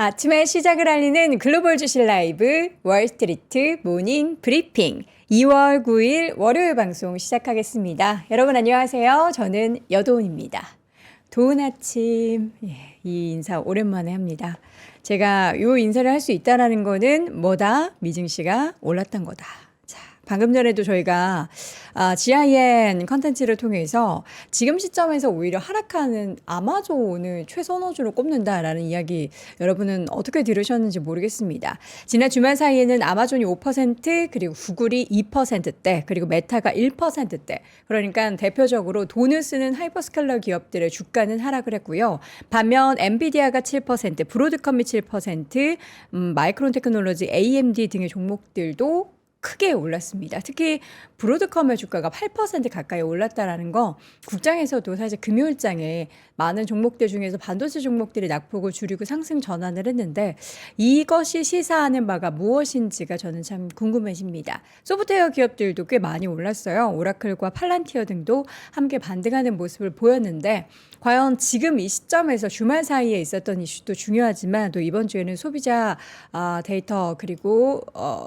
아침의 시작을 알리는 글로벌 주식 라이브 월스트리트 모닝 브리핑 2월 9일 월요일 방송 시작하겠습니다. 여러분 안녕하세요. 저는 여도은입니다. 좋은 아침. 이 인사 오랜만에 합니다. 제가 이 인사를 할 수 있다는 거는 뭐다? 미증 씨가 올랐던 거다. 방금 전에도 저희가 GIN 컨텐츠를 통해서 지금 시점에서 오히려 하락하는 아마존을 최선호주로 꼽는다라는 이야기 여러분은 어떻게 들으셨는지 모르겠습니다. 지난 주말 사이에는 아마존이 5% 그리고 구글이 2%대 그리고 메타가 1%대 그러니까 대표적으로 돈을 쓰는 하이퍼스케일러 기업들의 주가는 하락을 했고요. 반면 엔비디아가 7%, 브로드컴이 7%, 마이크론 테크놀로지, AMD 등의 종목들도 크게 올랐습니다. 특히 브로드컴의 주가가 8% 가까이 올랐다라는 거 국장에서도 사실 금요일장에 많은 종목들 중에서 반도체 종목들이 낙폭을 줄이고 상승 전환을 했는데 이것이 시사하는 바가 무엇인지가 저는 참 궁금해집니다. 소프트웨어 기업들도 꽤 많이 올랐어요. 오라클과 팔란티어 등도 함께 반등하는 모습을 보였는데 과연 지금 이 시점에서 주말 사이에 있었던 이슈도 중요하지만 또 이번 주에는 소비자 데이터 그리고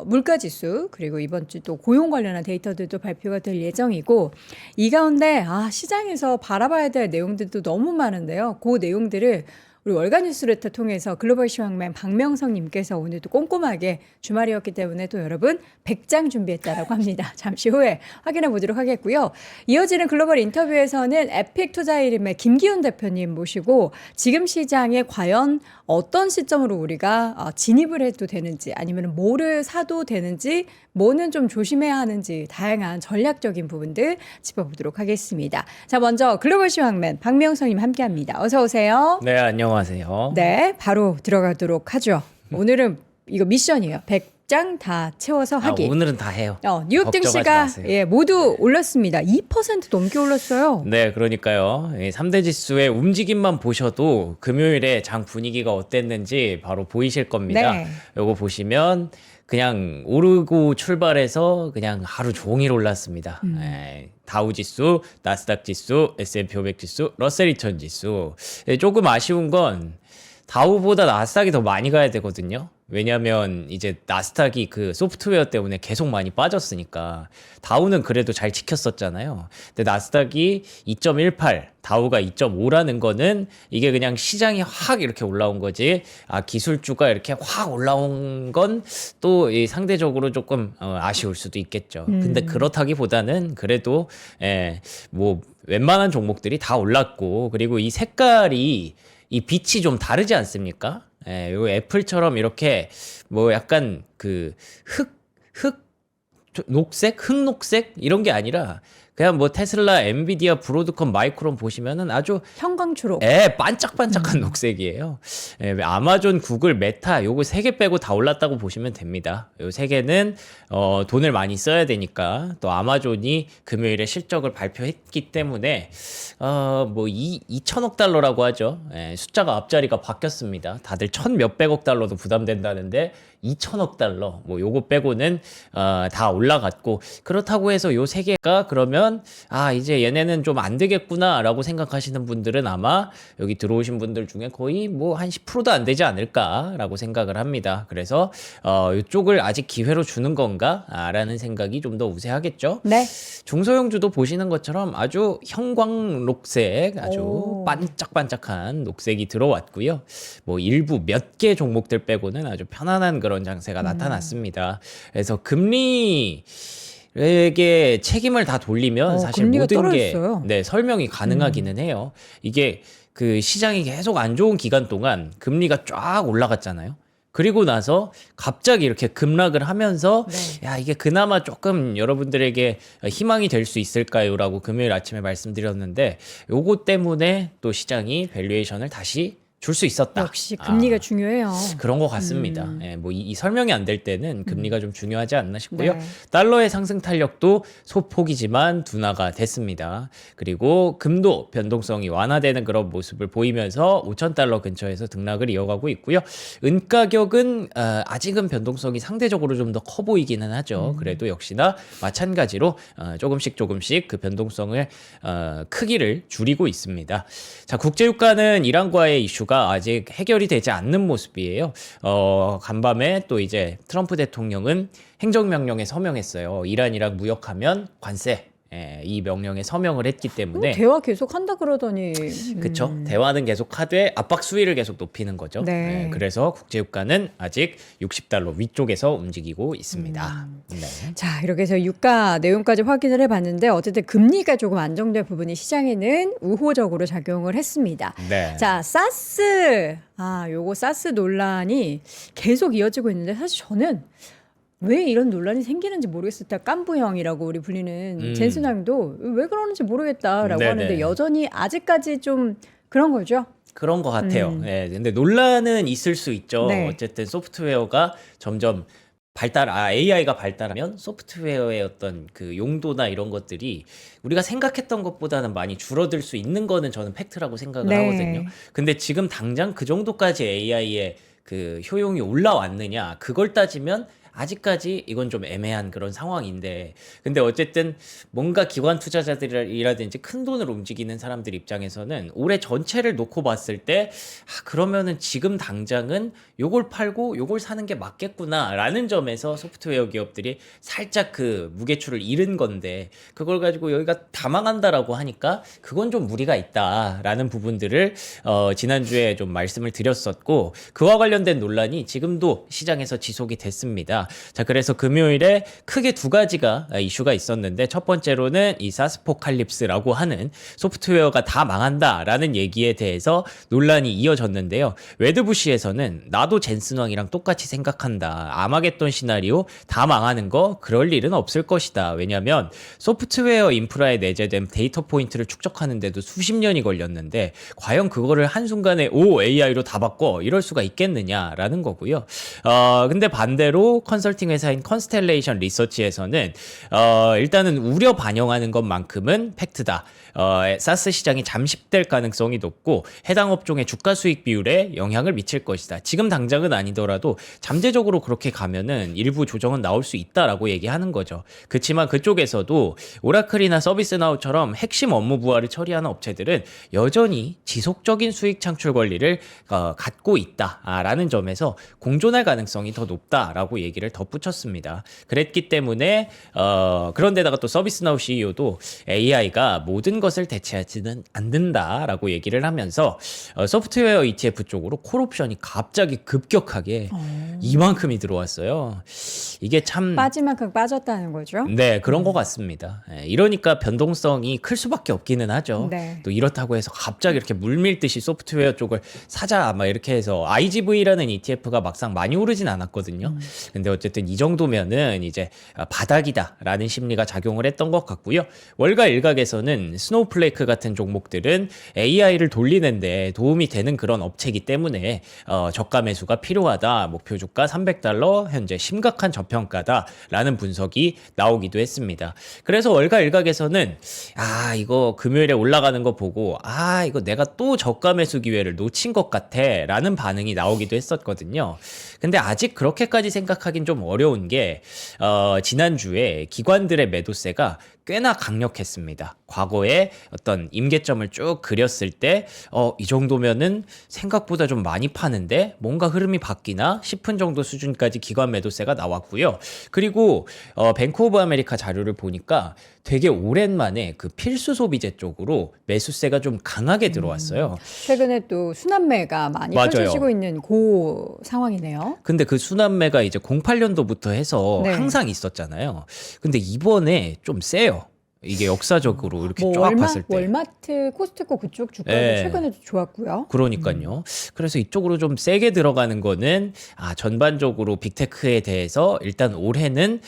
물가지수 그리고 이번 주 또 고용 관련한 데이터들도 발표가 될 예정이고 이 가운데 시장에서 바라봐야 될 내용들도 너무 많은데요. 그 내용들을 우리 월간 뉴스레터 통해서 글로벌 시황맨 박명성님께서 오늘도 꼼꼼하게 주말이었기 때문에 또 여러분 100장 준비했다라고 합니다. 잠시 후에 확인해 보도록 하겠고요. 이어지는 글로벌 인터뷰에서는 에픽 투자 이름의 김기훈 대표님 모시고 지금 시장에 과연 어떤 시점으로 우리가 진입을 해도 되는지 아니면 뭐를 사도 되는지 뭐는 좀 조심해야 하는지 다양한 전략적인 부분들 짚어보도록 하겠습니다. 자, 먼저 글로벌 시황맨 박명성님 함께합니다. 어서 오세요. 네, 안녕하세요. 네, 바로 들어가도록 하죠. 오늘은 이거 미션이에요. 100장 다 채워서 하기. 오늘은 다 해요. 뉴욕 증시가 모두 올랐습니다. 2% 넘게 올랐어요. 네, 그러니까요. 3대 지수의 움직임만 보셔도 금요일에 장 분위기가 어땠는지 바로 보이실 겁니다. 네. 요거 보시면 그냥 오르고 출발해서 그냥 하루 종일 올랐습니다. 다우 지수, 나스닥 지수, S&P 500 지수, 러셀 2000 지수. 조금 아쉬운 건 다우보다 나스닥이 더 많이 가야 되거든요. 왜냐면 이제 나스닥이 그 소프트웨어 때문에 계속 많이 빠졌으니까 다우는 그래도 잘 지켰었잖아요. 근데 나스닥이 2.18, 다우가 2.5라는 거는 이게 그냥 시장이 확 이렇게 올라온 거지. 기술주가 이렇게 확 올라온 건 또 상대적으로 조금 아쉬울 수도 있겠죠. 근데 그렇다기보다는 그래도 뭐 웬만한 종목들이 다 올랐고 그리고 이 색깔이 이 빛이 좀 다르지 않습니까? 요 애플처럼 이렇게 뭐 약간 그 녹색, 흑녹색 이런 게 아니라 그냥 뭐 테슬라, 엔비디아, 브로드컴, 마이크론 보시면은 아주 형광초록. 반짝반짝한 녹색이에요. 아마존, 구글, 메타 요거 3개 빼고 다 올랐다고 보시면 됩니다. 요 3개는 돈을 많이 써야 되니까 또 아마존이 금요일에 실적을 발표했기 때문에 뭐 2천억 달러라고 하죠. 숫자가 앞자리가 바뀌었습니다. 다들 1,몇백억 달러도 부담된다는데 2천억 달러 뭐 요거 빼고는 다 올라갔고 그렇다고 해서 요 3개가 그러면 이제 얘네는 좀 안 되겠구나라고 생각하시는 분들은 아마 여기 들어오신 분들 중에 거의 뭐 한 10%도 안 되지 않을까라고 생각을 합니다. 그래서 이쪽을 아직 기회로 주는 건가라는 생각이 좀 더 우세하겠죠. 네. 중소형주도 보시는 것처럼 아주 형광녹색 아주 반짝반짝한 녹색이 들어왔고요. 뭐 일부 몇 개 종목들 빼고는 아주 편안한 그런 장세가 나타났습니다. 그래서 금리에게 책임을 다 돌리면 사실 모든 떨어졌어요. 게 설명이 가능하기는 해요. 이게 그 시장이 계속 안 좋은 기간 동안 금리가 쫙 올라갔잖아요. 그리고 나서 갑자기 이렇게 급락을 하면서 야 이게 그나마 조금 여러분들에게 희망이 될 수 있을까요? 라고 금요일 아침에 말씀드렸는데 요거 때문에 또 시장이 밸류에이션을 다시 줄 수 있었다. 역시 금리가 중요해요. 그런 것 같습니다. 뭐 이 설명이 안 될 때는 금리가 좀 중요하지 않나 싶고요. 네. 달러의 상승 탄력도 소폭이지만 둔화가 됐습니다. 그리고 금도 변동성이 완화되는 그런 모습을 보이면서 5,000달러 근처에서 등락을 이어가고 있고요. 은 가격은 아직은 변동성이 상대적으로 좀 더 커 보이기는 하죠. 그래도 역시나 마찬가지로 조금씩 그 변동성을 크기를 줄이고 있습니다. 자, 국제유가는 이란과의 이슈가 이슈가 아직 해결이 되지 않는 모습이에요. 간밤에 또 이제 트럼프 대통령은 행정명령에 서명했어요. 이란이랑 무역하면 관세. 이 명령에 서명을 했기 때문에 대화 계속 한다 그러더니 그쵸. 대화는 계속 하되 압박 수위를 계속 높이는 거죠. 네. 그래서 국제유가는 아직 60달러 위쪽에서 움직이고 있습니다. 네. 자, 이렇게 해서 유가 내용까지 확인을 해봤는데 어쨌든 금리가 조금 안정된 부분이 시장에는 우호적으로 작용을 했습니다. 네. 자, 사스. 요거 사스 논란이 계속 이어지고 있는데 사실 저는 왜 이런 논란이 생기는지 모르겠을 때 깐부형이라고 우리 불리는 젠슨왕도 왜 그러는지 모르겠다라고 네네. 하는데 여전히 아직까지 좀 그런 거죠. 그런 것 같아요. 네, 근데 논란은 있을 수 있죠. 네. 어쨌든 소프트웨어가 점점 AI가 발달하면 소프트웨어의 어떤 그 용도나 이런 것들이 우리가 생각했던 것보다는 많이 줄어들 수 있는 거는 저는 팩트라고 생각을 네. 하거든요. 근데 지금 당장 그 정도까지 AI의 그 효용이 올라왔느냐, 그걸 따지면 아직까지 이건 좀 애매한 그런 상황인데, 근데 어쨌든 뭔가 기관 투자자들이라든지 큰 돈을 움직이는 사람들 입장에서는 올해 전체를 놓고 봤을 때 그러면은 지금 당장은 요걸 팔고 요걸 사는 게 맞겠구나라는 점에서 소프트웨어 기업들이 살짝 그 무게추를 잃은 건데, 그걸 가지고 여기가 다 망한다라고 하니까 그건 좀 무리가 있다라는 부분들을 지난주에 좀 말씀을 드렸었고, 그와 관련된 논란이 지금도 시장에서 지속이 됐습니다. 자, 그래서 금요일에 크게 두 가지가 이슈가 있었는데, 첫 번째로는 이 사스포칼립스라고 하는 소프트웨어가 다 망한다라는 얘기에 대해서 논란이 이어졌는데요. 웨드부시에서는 나도 젠슨왕이랑 똑같이 생각한다. 아마겟돈 시나리오 다 망하는 거 그럴 일은 없을 것이다. 왜냐하면 소프트웨어 인프라에 내재된 데이터 포인트를 축적하는데도 수십 년이 걸렸는데 과연 그거를 한순간에 AI로 다 바꿔 이럴 수가 있겠느냐라는 거고요. 근데 반대로 컨설팅 회사인 컨스텔레이션 리서치에서는 일단은 우려 반영하는 것만큼은 팩트다. 사스 시장이 잠식될 가능성이 높고 해당 업종의 주가 수익 비율에 영향을 미칠 것이다. 지금 당장은 아니더라도 잠재적으로 그렇게 가면은 일부 조정은 나올 수 있다라고 얘기하는 거죠. 그렇지만 그쪽에서도 오라클이나 서비스나우처럼 핵심 업무 부하를 처리하는 업체들은 여전히 지속적인 수익 창출 권리를 갖고 있다라는 점에서 공존할 가능성이 더 높다라고 얘기를 덧붙였습니다. 그랬기 때문에 그런데다가 또 서비스나우 CEO도 AI가 모든 것을 대체하지는 않는다라고 얘기를 하면서 소프트웨어 ETF 쪽으로 콜옵션이 갑자기 급격하게 이만큼이 들어왔어요. 이게 참 빠질 만큼 빠졌다는 거죠. 네, 그런 것 같습니다. 이러니까 변동성이 클 수밖에 없기는 하죠. 네. 또 이렇다고 해서 갑자기 이렇게 물밀듯이 소프트웨어 쪽을 사자 막 이렇게 해서 IGV라는 ETF가 막상 많이 오르진 않았거든요. 근데 어쨌든 이 정도면은 이제 바닥이다라는 심리가 작용을 했던 것 같고요. 월가 일각에서는 스노우플레이크 같은 종목들은 AI를 돌리는데 도움이 되는 그런 업체이기 때문에 저가 매수가 필요하다. 목표 주가 $300, 현재 심각한 저평가다라는 분석이 나오기도 했습니다. 그래서 월가 일각에서는 이거 금요일에 올라가는 거 보고 이거 내가 또 저가 매수 기회를 놓친 것 같아라는 반응이 나오기도 했었거든요. 근데 아직 그렇게까지 생각하긴 좀 어려운 게 지난주에 기관들의 매도세가 꽤나 강력했습니다. 과거에 어떤 임계점을 쭉 그렸을 때 이 정도면은 생각보다 좀 많이 파는데 뭔가 흐름이 바뀌나 싶은 정도 수준까지 기관 매도세가 나왔고요. 그리고 뱅크 오브 아메리카 자료를 보니까 되게 오랜만에 그 필수 소비재 쪽으로 매수세가 좀 강하게 들어왔어요. 최근에 또 순환매가 많이 맞아요. 펼쳐지고 있는 그 상황이네요. 근데 그 순환매가 이제 08년도부터 해서 네. 항상 있었잖아요. 근데 이번에 좀 세요. 이게 역사적으로 이렇게 쫙 봤을 때. 월마트, 코스트코 그쪽 주가도 네. 최근에 좋았고요. 그러니까요. 그래서 이쪽으로 좀 세게 들어가는 거는 전반적으로 빅테크에 대해서 일단 올해는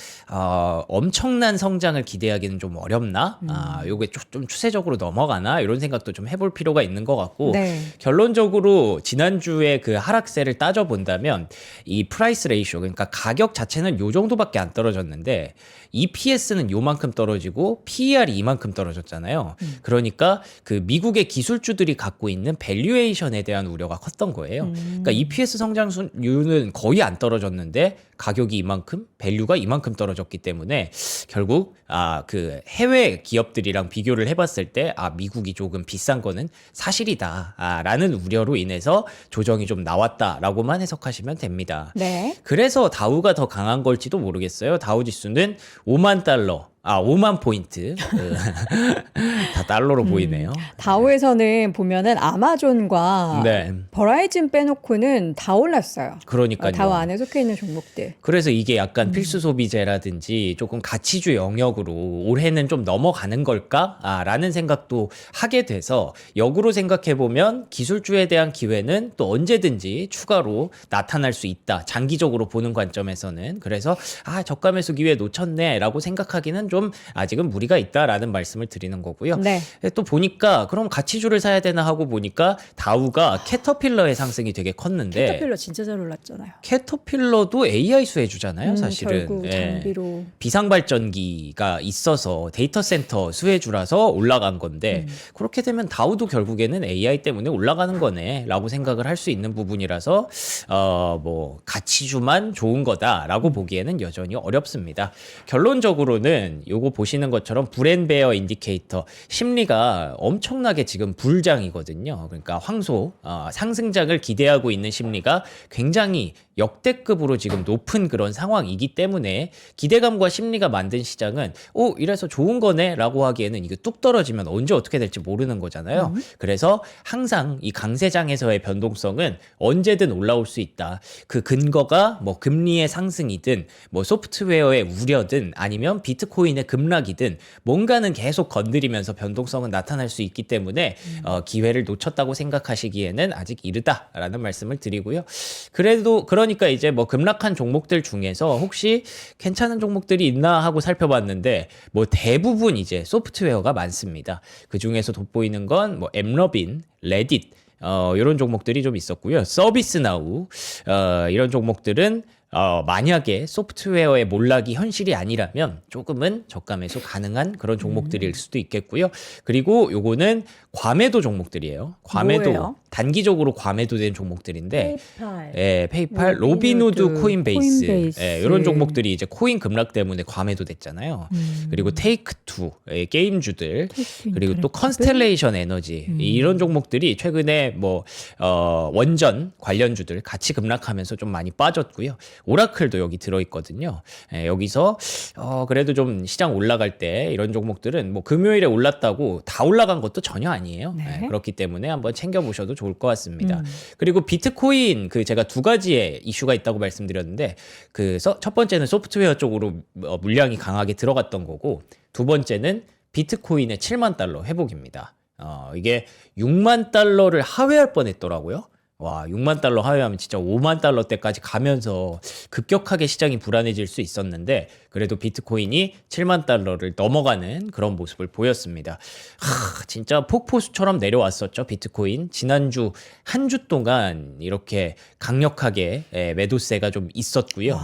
엄청난 성장을 기대하기는 좀 어렵나? 요게 좀 추세적으로 넘어가나? 이런 생각도 좀 해볼 필요가 있는 것 같고 네. 결론적으로 지난주에 그 하락세를 따져본다면 이 프라이스 레이쇼, 그러니까 가격 자체는 요 정도밖에 안 떨어졌는데 EPS는 요만큼 떨어지고 PE PER이 이만큼 떨어졌잖아요. 그러니까 그 미국의 기술주들이 갖고 있는 밸류에이션에 대한 우려가 컸던 거예요. 그러니까 EPS 성장률은 거의 안 떨어졌는데 가격이 이만큼, 밸류가 이만큼 떨어졌기 때문에 결국 그 해외 기업들이랑 비교를 해봤을 때 미국이 조금 비싼 거는 사실이다라는 우려로 인해서 조정이 좀 나왔다라고만 해석하시면 됩니다. 네. 그래서 다우가 더 강한 걸지도 모르겠어요. 다우 지수는 5만 달러. 5만 포인트. 다 달러로 보이네요. 다우에서는 보면은 아마존과 네. 버라이즌 빼놓고는 다 올랐어요. 그러니까요. 다우 안에 속해 있는 종목들. 그래서 이게 약간 필수 소비재라든지 조금 가치주 영역으로 올해는 좀 넘어가는 걸까? 라는 생각도 하게 돼서 역으로 생각해보면 기술주에 대한 기회는 또 언제든지 추가로 나타날 수 있다. 장기적으로 보는 관점에서는. 그래서 저가 매수 기회 놓쳤네 라고 생각하기는 좀 아직은 무리가 있다라는 말씀을 드리는 거고요. 네. 또 보니까 그럼 가치주를 사야 되나 하고 보니까 다우가 캐터필러의 상승이 되게 컸는데 캐터필러 진짜 잘 올랐잖아요. 캐터필러도 AI 수혜주잖아요, 사실은. 결국 장비로. 비상발전기가 있어서 데이터 센터 수혜주라서 올라간 건데 그렇게 되면 다우도 결국에는 AI 때문에 올라가는 거네라고 생각을 할 수 있는 부분이라서 뭐 가치주만 좋은 거다라고 보기에는 여전히 어렵습니다. 결론적으로는 요거 보시는 것처럼 브랜베어 인디케이터 심리가 엄청나게 지금 불장이거든요. 그러니까 황소 상승장을 기대하고 있는 심리가 굉장히 역대급으로 지금 높은 그런 상황이기 때문에 기대감과 심리가 만든 시장은 이래서 좋은 거네 라고 하기에는 이게 뚝 떨어지면 언제 어떻게 될지 모르는 거잖아요. 그래서 항상 이 강세장에서의 변동성은 언제든 올라올 수 있다. 그 근거가 뭐 금리의 상승이든 뭐 소프트웨어의 우려든 아니면 비트코인의 급락이든 뭔가는 계속 건드리면서 변동성은 나타날 수 있기 때문에 기회를 놓쳤다고 생각하시기에는 아직 이르다라는 말씀을 드리고요. 그래도 그러니까 이제 뭐 급락한 종목들 중에서 혹시 괜찮은 종목들이 있나 하고 살펴봤는데 뭐 대부분 이제 소프트웨어가 많습니다. 그 중에서 돋보이는 건 뭐 엠러빈, 레딧 이런 종목들이 좀 있었고요. 서비스나우 이런 종목들은 만약에 소프트웨어의 몰락이 현실이 아니라면 조금은 저가 매수 가능한 그런 종목들일 수도 있겠고요. 그리고 요거는 과매도 종목들이에요. 과매도 뭐예요? 단기적으로 과매도된 종목들인데 페이팔. 페이팔, 로비누드, 코인베이스, 코인베이스. 이런 종목들이 이제 코인 급락 때문에 과매도 됐잖아요. 그리고 테이크투 게임주들, 그리고 또 컨스텔레이션 에너지 이런 종목들이 최근에 뭐 원전 관련주들 같이 급락하면서 좀 많이 빠졌고요. 오라클도 여기 들어있거든요. 여기서 그래도 좀 시장 올라갈 때 이런 종목들은 뭐 금요일에 올랐다고 다 올라간 것도 전혀 아니에요. 네. 그렇기 때문에 한번 챙겨보셔도 좋을 것 같습니다. 그리고 비트코인 제가 두 가지의 이슈가 있다고 말씀드렸는데 첫 번째는 소프트웨어 쪽으로 물량이 강하게 들어갔던 거고 두 번째는 비트코인의 7만 달러 회복입니다. 이게 6만 달러를 하회할 뻔했더라고요. 와, 6만 달러 하회하면 진짜 5만 달러대까지 가면서 급격하게 시장이 불안해질 수 있었는데 그래도 비트코인이 7만 달러를 넘어가는 그런 모습을 보였습니다. 진짜 폭포수처럼 내려왔었죠, 비트코인. 지난주 한 주 동안 이렇게 강력하게 매도세가 좀 있었고요.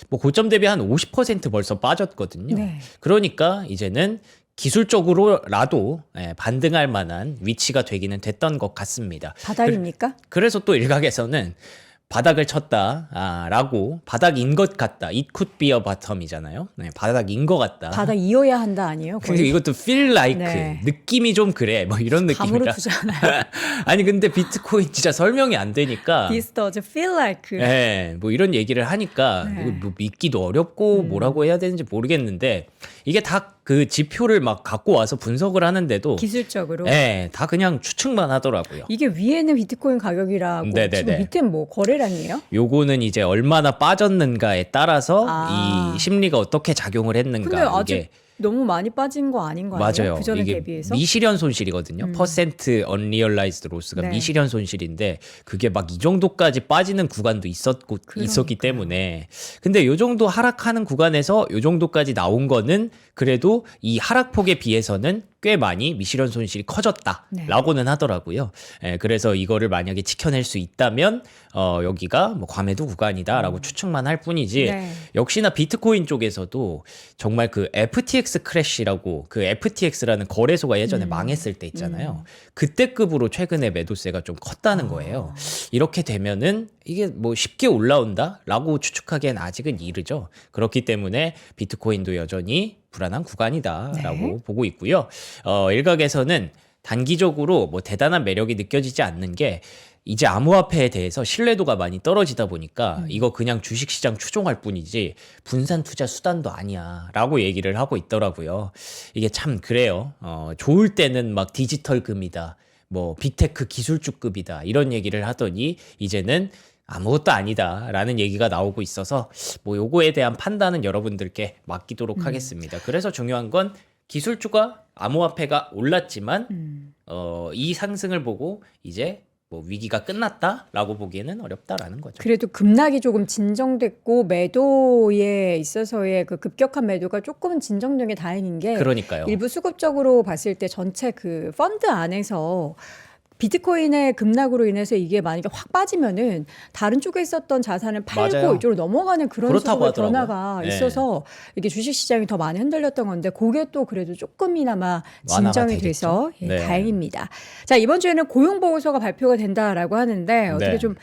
뭐 고점 대비 한 50% 벌써 빠졌거든요. 네. 그러니까 이제는 기술적으로라도 반등할 만한 위치가 되기는 됐던 것 같습니다. 바닥입니까? 그래서 또 일각에서는 바닥을 쳤다라고 바닥인 것 같다. It could be a bottom이잖아요. 바닥인 것 같다. 바닥 이어야 한다 아니에요? 근데 이것도 feel like 네. 느낌이 좀 그래. 뭐 이런 감으로 느낌이라. 주잖아요. 아니 근데 비트코인 진짜 설명이 안 되니까. This does feel like. 뭐 이런 얘기를 하니까 네. 이거 뭐 믿기도 어렵고 뭐라고 해야 되는지 모르겠는데 이게 다 그 지표를 막 갖고 와서 분석을 하는데도 기술적으로. 다 그냥 추측만 하더라고요. 이게 위에는 비트코인 가격이라고 네네네. 지금 밑에는 뭐 거래량이에요? 요거는 이제 얼마나 빠졌는가에 따라서 이 심리가 어떻게 작용을 했는가. 근데 아직 이게 너무 많이 빠진 거 아닌 거 아니에요? 맞아요. 그전에 이게 대비해서? 미실현 손실이거든요. 퍼센트 언리얼라이즈드 로스가 네. 미실현 손실인데 그게 막 이 정도까지 빠지는 구간도 있었기 때문에 근데 요 정도 하락하는 구간에서 요 정도까지 나온 거는 그래도 이 하락폭에 비해서는 꽤 많이 미실현 손실이 커졌다라고는 하더라고요. 그래서 이거를 만약에 지켜낼 수 있다면 여기가 뭐 과매도 구간이다라고 추측만 할 뿐이지 네. 역시나 비트코인 쪽에서도 정말 그 FTX 크래시라고 그 FTX라는 거래소가 예전에 망했을 때 있잖아요. 그때급으로 최근에 매도세가 좀 컸다는 거예요. 이렇게 되면은 이게 뭐 쉽게 올라온다라고 추측하기엔 아직은 이르죠. 그렇기 때문에 비트코인도 여전히 불안한 구간이다라고 네. 보고 있고요. 일각에서는 단기적으로 뭐 대단한 매력이 느껴지지 않는 게 이제 암호화폐에 대해서 신뢰도가 많이 떨어지다 보니까 이거 그냥 주식시장 추종할 뿐이지 분산 투자 수단도 아니야 라고 얘기를 하고 있더라고요. 이게 참 그래요. 좋을 때는 막 디지털 금이다. 뭐 빅테크 기술주급이다. 이런 얘기를 하더니 이제는 아무것도 아니다라는 얘기가 나오고 있어서 뭐 요거에 대한 판단은 여러분들께 맡기도록 하겠습니다. 그래서 중요한 건 기술주가 암호화폐가 올랐지만 이 상승을 보고 이제 뭐 위기가 끝났다라고 보기에는 어렵다라는 거죠. 그래도 급락이 조금 진정됐고 매도에 있어서의 그 급격한 매도가 조금은 진정된 게 다행인 게 그러니까요. 일부 수급적으로 봤을 때 전체 그 펀드 안에서 비트코인의 급락으로 인해서 이게 만약에 확 빠지면은 다른 쪽에 있었던 자산을 팔고 맞아요. 이쪽으로 넘어가는 그런 그렇다고 식으로 하더라고요. 변화가 네. 있어서 이게 주식시장이 더 많이 흔들렸던 건데 그게 또 그래도 조금이나마 완화가 진정이 되겠죠. 돼서 예, 네. 다행입니다. 자, 이번 주에는 고용보고서가 발표가 된다라고 하는데 어떻게 네. 좀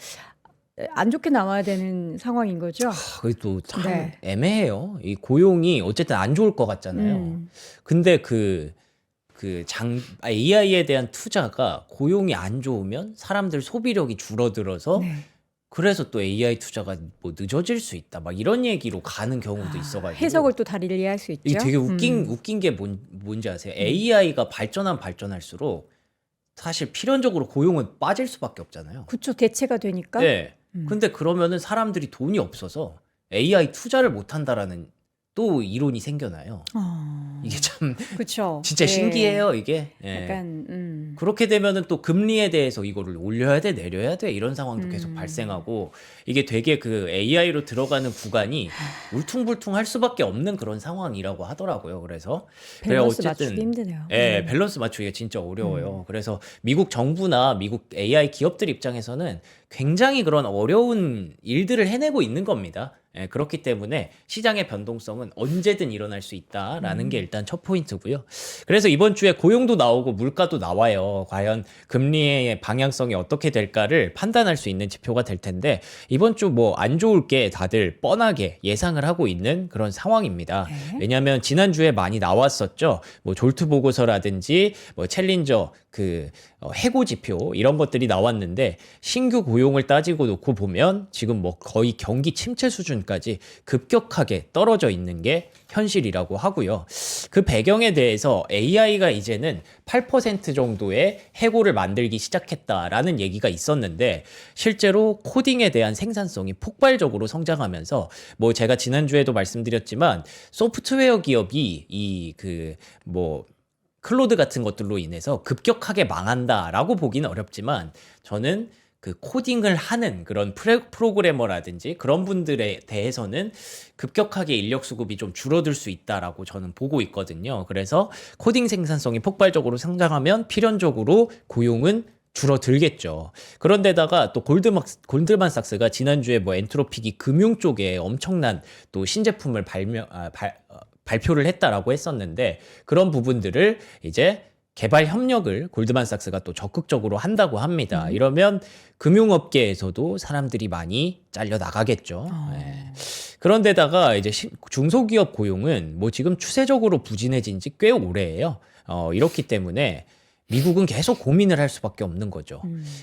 안 좋게 나와야 되는 상황인 거죠? 그게 또 참 네. 애매해요. 이 고용이 어쨌든 안 좋을 것 같잖아요. 근데 AI에 대한 투자가 고용이 안 좋으면 사람들 소비력이 줄어들어서 네. 그래서 또 AI 투자가 뭐 늦어질 수 있다. 막 이런 얘기로 가는 경우도 있어가지고. 해석을 또 다르게 이해할 수 있죠. 이게 되게 웃긴 게 뭔지 아세요? AI가 발전할수록 사실 필연적으로 고용은 빠질 수밖에 없잖아요. 그쵸, 대체가 되니까. 네. 근데 그러면은 사람들이 돈이 없어서 AI 투자를 못 한다라는 또 이론이 생겨나요. 이게 참 그쵸. 진짜 예. 신기해요, 이게. 예. 약간 그렇게 되면은 또 금리에 대해서 이거를 올려야 돼, 내려야 돼 이런 상황도 계속 발생하고 이게 되게 그 AI로 들어가는 구간이 울퉁불퉁할 수밖에 없는 그런 상황이라고 하더라고요. 그래서 밸런스 맞추기 힘드네요. 예, 밸런스 맞추기가 진짜 어려워요. 그래서 미국 정부나 미국 AI 기업들 입장에서는 굉장히 그런 어려운 일들을 해내고 있는 겁니다. 예, 그렇기 때문에 시장의 변동성은 언제든 일어날 수 있다라는 게 일단 첫 포인트고요. 그래서 이번 주에 고용도 나오고 물가도 나와요. 과연 금리의 방향성이 어떻게 될까를 판단할 수 있는 지표가 될 텐데 이번 주 뭐 안 좋을 게 다들 뻔하게 예상을 하고 있는 그런 상황입니다. 네. 왜냐하면 지난주에 많이 나왔었죠. 뭐 졸트 보고서라든지 뭐 챌린저 해고 지표 이런 것들이 나왔는데 신규 고용을 따지고 놓고 보면 지금 뭐 거의 경기 침체 수준까지 급격하게 떨어져 있는 게 현실이라고 하고요. 그 배경에 대해서 AI가 이제는 8% 정도의 해고를 만들기 시작했다라는 얘기가 있었는데 실제로 코딩에 대한 생산성이 폭발적으로 성장하면서 뭐 제가 지난주에도 말씀드렸지만 소프트웨어 기업이 클로드 같은 것들로 인해서 급격하게 망한다라고 보기는 어렵지만 저는 그 코딩을 하는 그런 프로그래머라든지 그런 분들에 대해서는 급격하게 인력 수급이 좀 줄어들 수 있다라고 저는 보고 있거든요. 그래서 코딩 생산성이 폭발적으로 성장하면 필연적으로 고용은 줄어들겠죠. 그런데다가 또 골드만삭스가 지난주에 뭐 엔트로픽이 금융 쪽에 엄청난 또 신제품을 발표를 했다라고 했었는데 그런 부분들을 이제 개발 협력을 골드만삭스가 또 적극적으로 한다고 합니다. 이러면 금융업계에서도 사람들이 많이 잘려 나가겠죠. 네. 그런데다가 이제 중소기업 고용은 뭐 지금 추세적으로 부진해진 지 꽤 오래예요. 이렇기 때문에 미국은 계속 고민을 할 수밖에 없는 거죠.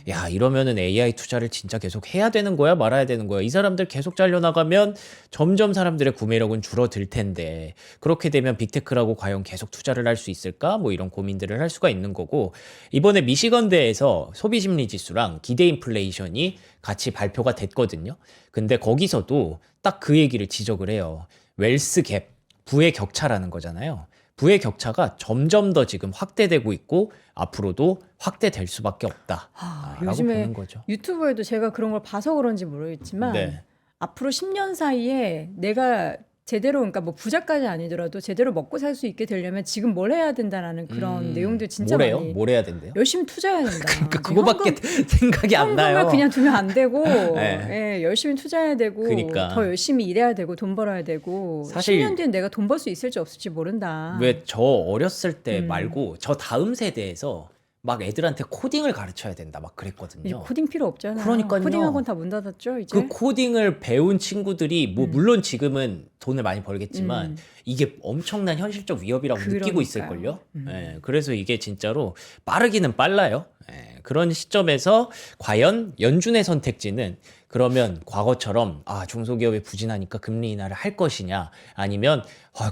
야, 이러면은 AI 투자를 진짜 계속 해야 되는 거야? 말아야 되는 거야? 이 사람들 계속 잘려나가면 점점 사람들의 구매력은 줄어들 텐데 그렇게 되면 빅테크라고 과연 계속 투자를 할 수 있을까? 뭐 이런 고민들을 할 수가 있는 거고 이번에 미시건대에서 소비심리 지수랑 기대 인플레이션이 같이 발표가 됐거든요. 근데 거기서도 딱 그 얘기를 지적을 해요. 웰스 갭, 부의 격차라는 거잖아요. 부의 격차가 점점 더 지금 확대되고 있고 앞으로도 확대될 수밖에 없다. 라고 요즘에 보는 거죠. 유튜브에도 제가 그런 걸 봐서 그런지 모르겠지만 네. 앞으로 10년 사이에 내가 제대로 그러니까 뭐 부자까지 아니더라도 제대로 먹고 살 수 있게 되려면 지금 뭘 해야 된다라는 그런 내용들 진짜 뭐래요? 많이 뭘 해야 된대요? 열심히 투자해야 된다. 그러니까 그거밖에 생각이 안 나요. 현금을 그냥 두면 안 되고 네. 예, 열심히 투자해야 되고 그러니까. 더 열심히 일해야 되고 돈 벌어야 되고 사실 10년 뒤엔 내가 돈 벌 수 있을지 없을지 모른다. 왜 저 어렸을 때 말고 저 다음 세대에서 막 애들한테 코딩을 가르쳐야 된다 막 이제 그랬거든요. 코딩 필요 없잖아요. 그러니까요. 코딩 학원 다 문 닫았죠 이제. 그 코딩을 배운 친구들이 뭐 물론 지금은 돈을 많이 벌겠지만 이게 엄청난 현실적 위협이라고 느끼고 있을걸요. 예, 그래서 이게 진짜로 빠르기는 빨라요. 예, 그런 시점에서 과연 연준의 선택지는 그러면 과거처럼 중소기업이 부진하니까 금리 인하를 할 것이냐 아니면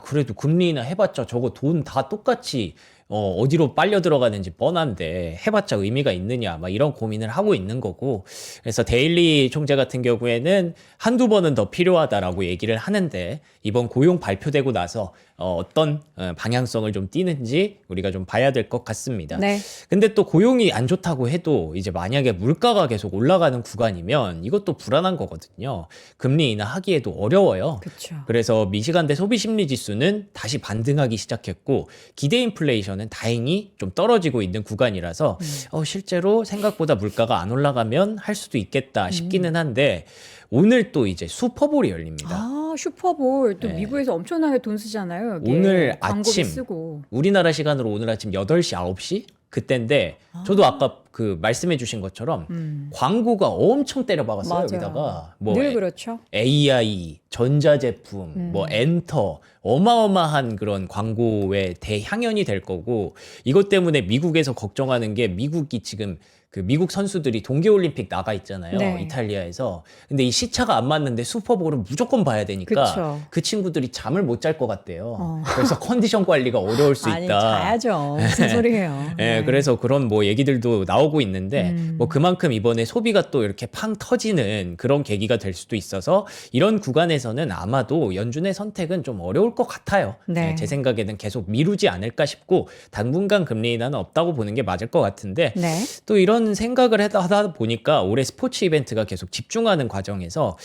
그래도 금리 인하 해봤자 저거 돈 다 똑같이 어디로 빨려 들어가는지 뻔한데 해봤자 의미가 있느냐 막 이런 고민을 하고 있는 거고 그래서 데일리 총재 같은 경우에는 한두 번은 더 필요하다라고 얘기를 하는데 이번 고용 발표되고 나서 어떤 방향성을 좀 띠는지 우리가 좀 봐야 될 것 같습니다. 네. 근데 또 고용이 안 좋다고 해도 이제 만약에 물가가 계속 올라가는 구간이면 이것도 불안한 거거든요. 금리 인하하기에도 어려워요. 그렇죠. 그래서 미시간대 소비심리지수는 다시 반등하기 시작했고 기대 인플레이션은 다행히 좀 떨어지고 있는 구간이라서 실제로 생각보다 물가가 안 올라가면 할 수도 있겠다 싶기는 한데 오늘 또 이제 슈퍼볼이 열립니다. 슈퍼볼 또 미국에서 엄청나게 돈 쓰잖아요. 여기에. 오늘 광고비 아침 쓰고. 우리나라 시간으로 오늘 아침 8시, 9시 그때인데 저도 아까 그 말씀해 주신 것처럼 광고가 엄청 때려박았어요. 맞아요. 여기다가 뭐 늘 그렇죠. AI, 전자제품, 뭐 엔터 어마어마한 그런 광고의 대향연이 될 거고 이것 때문에 미국에서 걱정하는 게 미국이 지금 그 미국 선수들이 동계올림픽 나가 있잖아요. 네. 이탈리아에서. 근데 이 시차가 안 맞는데 슈퍼볼은 무조건 봐야 되니까 그쵸. 그 친구들이 잠을 못 잘 것 같대요. 그래서 컨디션 관리가 어려울 수 아니 있다. 자야죠. 무슨 소리예요. 예, 그래서 그런 뭐 얘기들도 나오고 있는데 뭐 그만큼 이번에 소비가 또 이렇게 팡 터지는 그런 계기가 될 수도 있어서 이런 구간에서는 아마도 연준의 선택은 좀 어려울 것 같아요. 네. 예, 제 생각에는 계속 미루지 않을까 싶고 당분간 금리 인하는 없다고 보는 게 맞을 것 같은데 네. 또 이런 생각을 하다 보니까 올해 스포츠 이벤트가 계속 집중하는 과정에서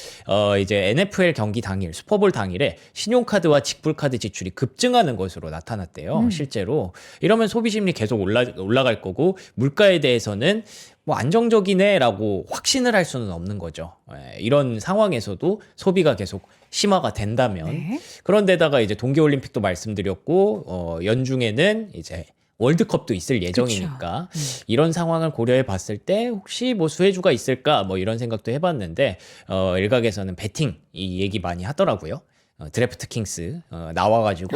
이제 NFL 경기 당일, 슈퍼볼 당일에 신용카드와 직불카드 지출이 급증하는 것으로 나타났대요. 실제로. 이러면 소비심리 계속 올라갈 거고 물가에 대해서는 뭐 안정적이네라고 확신을 할 수는 없는 거죠. 이런 상황에서도 소비가 계속 심화가 된다면 네. 그런데다가 이제 동계올림픽도 말씀드렸고 연중에는 이제 월드컵도 있을 예정이니까 이런 상황을 고려해 봤을 때 혹시 뭐 수혜주가 있을까 뭐 이런 생각도 해봤는데 일각에서는 베팅 이 얘기 많이 하더라고요. 드래프트 킹스 나와가지고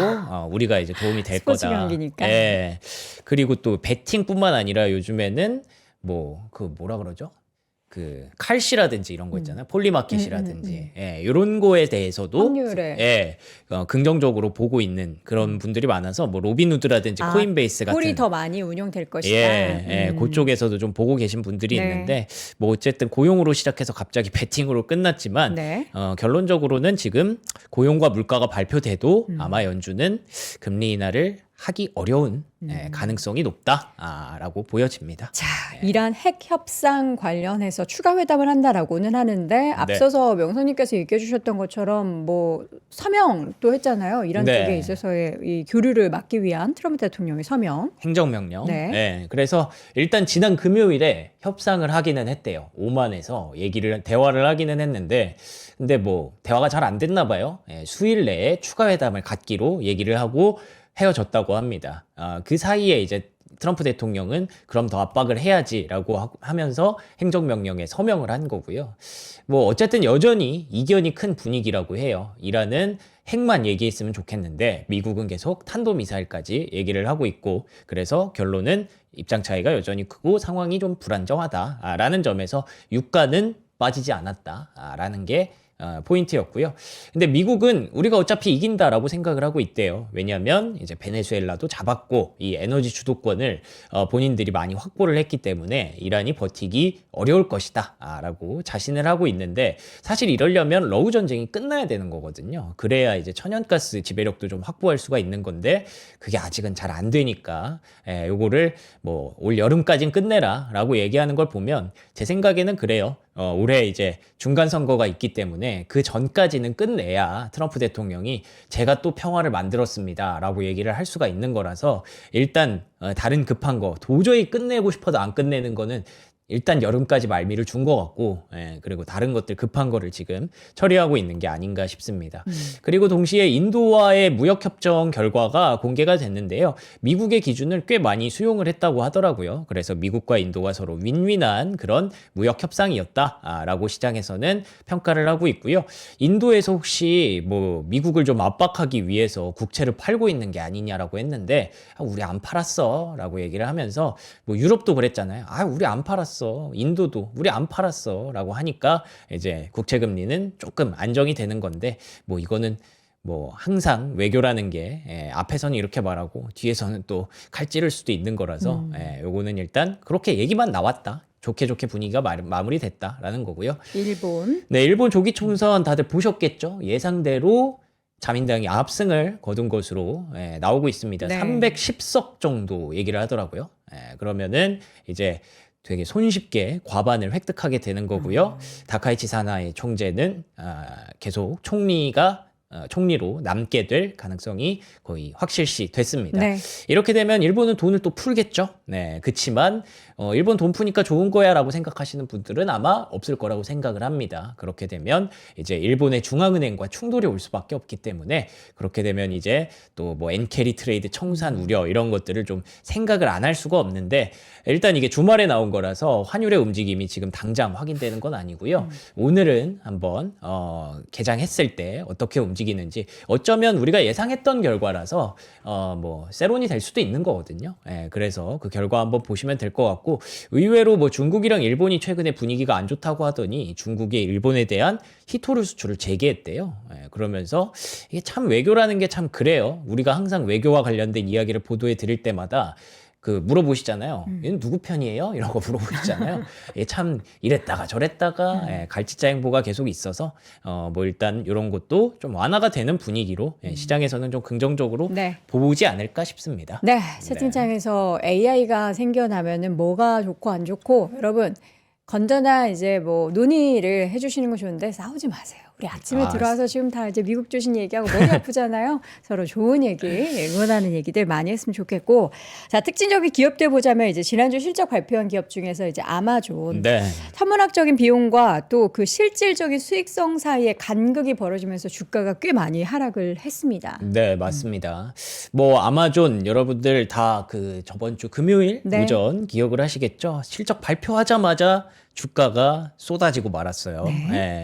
우리가 이제 도움이 될 스포츠 거다. 경기니까. 예. 그리고 또 베팅뿐만 아니라 요즘에는 뭐 그 뭐라 그러죠? 그 칼시라든지 이런 거 있잖아요. 폴리마켓이라든지 이런 거에 대해서도 확률에. 긍정적으로 보고 있는 그런 분들이 많아서 뭐 로빈후드라든지 코인베이스 같은 폴이 더 많이 운용될 것이다. 그쪽에서도 좀 보고 계신 분들이 네. 있는데 뭐 어쨌든 고용으로 시작해서 갑자기 베팅으로 끝났지만 네. 결론적으로는 지금 고용과 물가가 발표돼도 아마 연준은 금리 인하를 하기 어려운 가능성이 높다라고 보여집니다. 자, 이란 핵 협상 관련해서 추가 회담을 한다라고는 하는데 앞서서 명선님께서 얘기해 주셨던 것처럼 뭐 서명도 했잖아요. 이란 네. 쪽에 있어서의 이 교류를 막기 위한 트럼프 대통령의 서명. 행정명령. 네. 그래서 일단 지난 금요일에 협상을 하기는 했대요. 오만에서 대화를 하기는 했는데 근데 뭐 대화가 잘 안 됐나 봐요. 수일 내에 추가 회담을 갖기로 얘기를 하고 헤어졌다고 합니다. 그 사이에 이제 트럼프 대통령은 그럼 더 압박을 해야지라고 하면서 행정명령에 서명을 한 거고요. 뭐 어쨌든 여전히 이견이 큰 분위기라고 해요. 이란은 핵만 얘기했으면 좋겠는데 미국은 계속 탄도미사일까지 얘기를 하고 있고 그래서 결론은 입장 차이가 여전히 크고 상황이 좀 불안정하다라는 점에서 유가는 빠지지 않았다라는 게 포인트였고요. 근데 미국은 우리가 어차피 이긴다라고 생각을 하고 있대요. 왜냐하면 이제 베네수엘라도 잡았고 이 에너지 주도권을 본인들이 많이 확보를 했기 때문에 이란이 버티기 어려울 것이다라고 자신을 하고 있는데 사실 이러려면 러우 전쟁이 끝나야 되는 거거든요. 그래야 이제 천연가스 지배력도 좀 확보할 수가 있는 건데 그게 아직은 잘 안 되니까 요거를 뭐 올 여름까진 끝내라라고 얘기하는 걸 보면 제 생각에는 그래요. 올해 이제 중간 선거가 있기 때문에 그 전까지는 끝내야 트럼프 대통령이 제가 또 평화를 만들었습니다라고 얘기를 할 수가 있는 거라서 일단 다른 급한 거 도저히 끝내고 싶어도 안 끝내는 거는 일단 여름까지 말미를 준 것 같고, 그리고 다른 것들 급한 거를 지금 처리하고 있는 게 아닌가 싶습니다. 그리고 동시에 인도와의 무역협정 결과가 공개가 됐는데요. 미국의 기준을 꽤 많이 수용을 했다고 하더라고요. 그래서 미국과 인도가 서로 윈윈한 그런 무역협상이었다라고 시장에서는 평가를 하고 있고요. 인도에서 혹시 뭐 미국을 좀 압박하기 위해서 국채를 팔고 있는 게 아니냐라고 했는데, 우리 안 팔았어 라고 얘기를 하면서 뭐 유럽도 그랬잖아요. 우리 안 팔았어. 인도도 우리 안 팔았어 라고 하니까 이제 국채 금리는 조금 안정이 되는 건데, 뭐 이거는 뭐 항상 외교라는 게 앞에서는 이렇게 말하고 뒤에서는 또 칼 찌를 수도 있는 거라서 요거는 일단 그렇게 얘기만 나왔다. 좋게 분위기가 마무리됐다라는 거고요. 일본. 네, 일본 조기 총선 다들 보셨겠죠? 예상대로 자민당이 압승을 거둔 것으로 나오고 있습니다. 네. 310석 정도 얘기를 하더라고요. 그러면은 이제 되게 손쉽게 과반을 획득하게 되는 거고요. 다카이치 사나이 총재는 계속 총리로 남게 될 가능성이 거의 확실시 됐습니다. 네. 이렇게 되면 일본은 돈을 또 풀겠죠. 네, 그치만 일본 돈 푸니까 좋은 거야라고 생각하시는 분들은 아마 없을 거라고 생각을 합니다. 그렇게 되면 이제 일본의 중앙은행과 충돌이 올 수밖에 없기 때문에, 그렇게 되면 이제 또 뭐 엔캐리 트레이드 청산 우려 이런 것들을 좀 생각을 안 할 수가 없는데, 일단 이게 주말에 나온 거라서 환율의 움직임이 지금 당장 확인되는 건 아니고요. 오늘은 한번 개장했을 때 어떻게 움직이는지, 어쩌면 우리가 예상했던 결과라서 뭐 세론이 될 수도 있는 거거든요. 그래서 그 결과 한번 보시면 될 것 같고, 의외로 뭐 중국이랑 일본이 최근에 분위기가 안 좋다고 하더니 중국이 일본에 대한 히토류 수출을 재개했대요. 그러면서 이게 참 외교라는 게 참 그래요. 우리가 항상 외교와 관련된 이야기를 보도해 드릴 때마다 물어보시잖아요. 얘는 누구 편이에요? 이런 거 물어보시잖아요. 참 이랬다가 저랬다가 갈치자 행보가 계속 있어서 뭐 일단 이런 것도 좀 완화가 되는 분위기로 시장에서는 좀 긍정적으로 네. 보지 않을까 싶습니다. 네, 채팅창에서 AI가 생겨나면은 뭐가 좋고 안 좋고, 여러분 건전한 이제 뭐 논의를 해주시는 거 좋은데 싸우지 마세요. 우리 아침에 들어와서 지금 다 이제 미국 주식 얘기하고 머리 아프잖아요. 서로 좋은 얘기, 응원하는 얘기들 많이 했으면 좋겠고, 자, 특징적인 기업들 보자면 이제 지난주 실적 발표한 기업 중에서 이제 아마존, 네. 천문학적인 비용과 또 그 실질적인 수익성 사이에 간극이 벌어지면서 주가가 꽤 많이 하락을 했습니다. 네, 맞습니다. 뭐 아마존 여러분들 다 저번 주 금요일 네. 오전 기억을 하시겠죠? 실적 발표하자마자 주가가 쏟아지고 말았어요.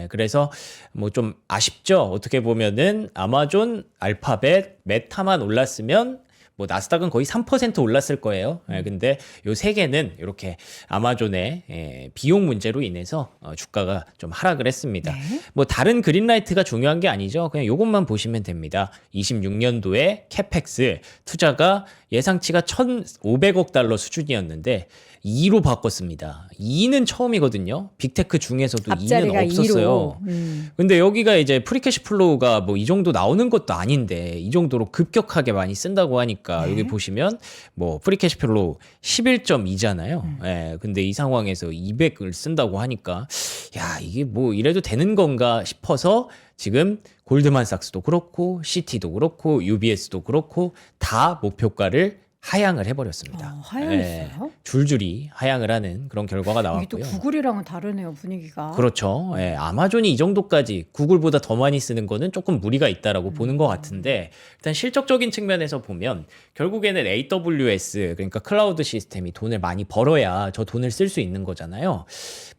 그래서 뭐 좀 아쉽죠. 어떻게 보면은 아마존, 알파벳, 메타만 올랐으면 뭐 나스닥은 거의 3% 올랐을 거예요. 근데 요 세 개는 이렇게 아마존의 비용 문제로 인해서 주가가 좀 하락을 했습니다. 뭐 다른 그린라이트가 중요한 게 아니죠. 그냥 요것만 보시면 됩니다. 26년도에 캐펙스 투자가 예상치가 1,500억 달러 수준이었는데 2로 바꿨습니다. 2는 처음이거든요. 빅테크 중에서도 2는 앞자리가 없었어요. 2로. 근데 여기가 이제 프리캐시 플로우가 뭐 이 정도 나오는 것도 아닌데 이 정도로 급격하게 많이 쓴다고 하니까 여기 보시면 뭐 프리캐시 플로우 11.2잖아요. 근데 이 상황에서 200을 쓴다고 하니까 야, 이게 뭐 이래도 되는 건가 싶어서 지금 골드만삭스도 그렇고 CT도 그렇고 UBS도 그렇고 다 목표가를 하향을 해버렸습니다. 하향했어요? 줄줄이 하향을 하는 그런 결과가 이게 또 나왔고요. 구글이랑은 다르네요, 분위기가. 그렇죠. 아마존이 이 정도까지 구글보다 더 많이 쓰는 거는 조금 무리가 있다라고 보는 것 같은데, 일단 실적적인 측면에서 보면 결국에는 AWS, 그러니까 클라우드 시스템이 돈을 많이 벌어야 저 돈을 쓸 수 있는 거잖아요.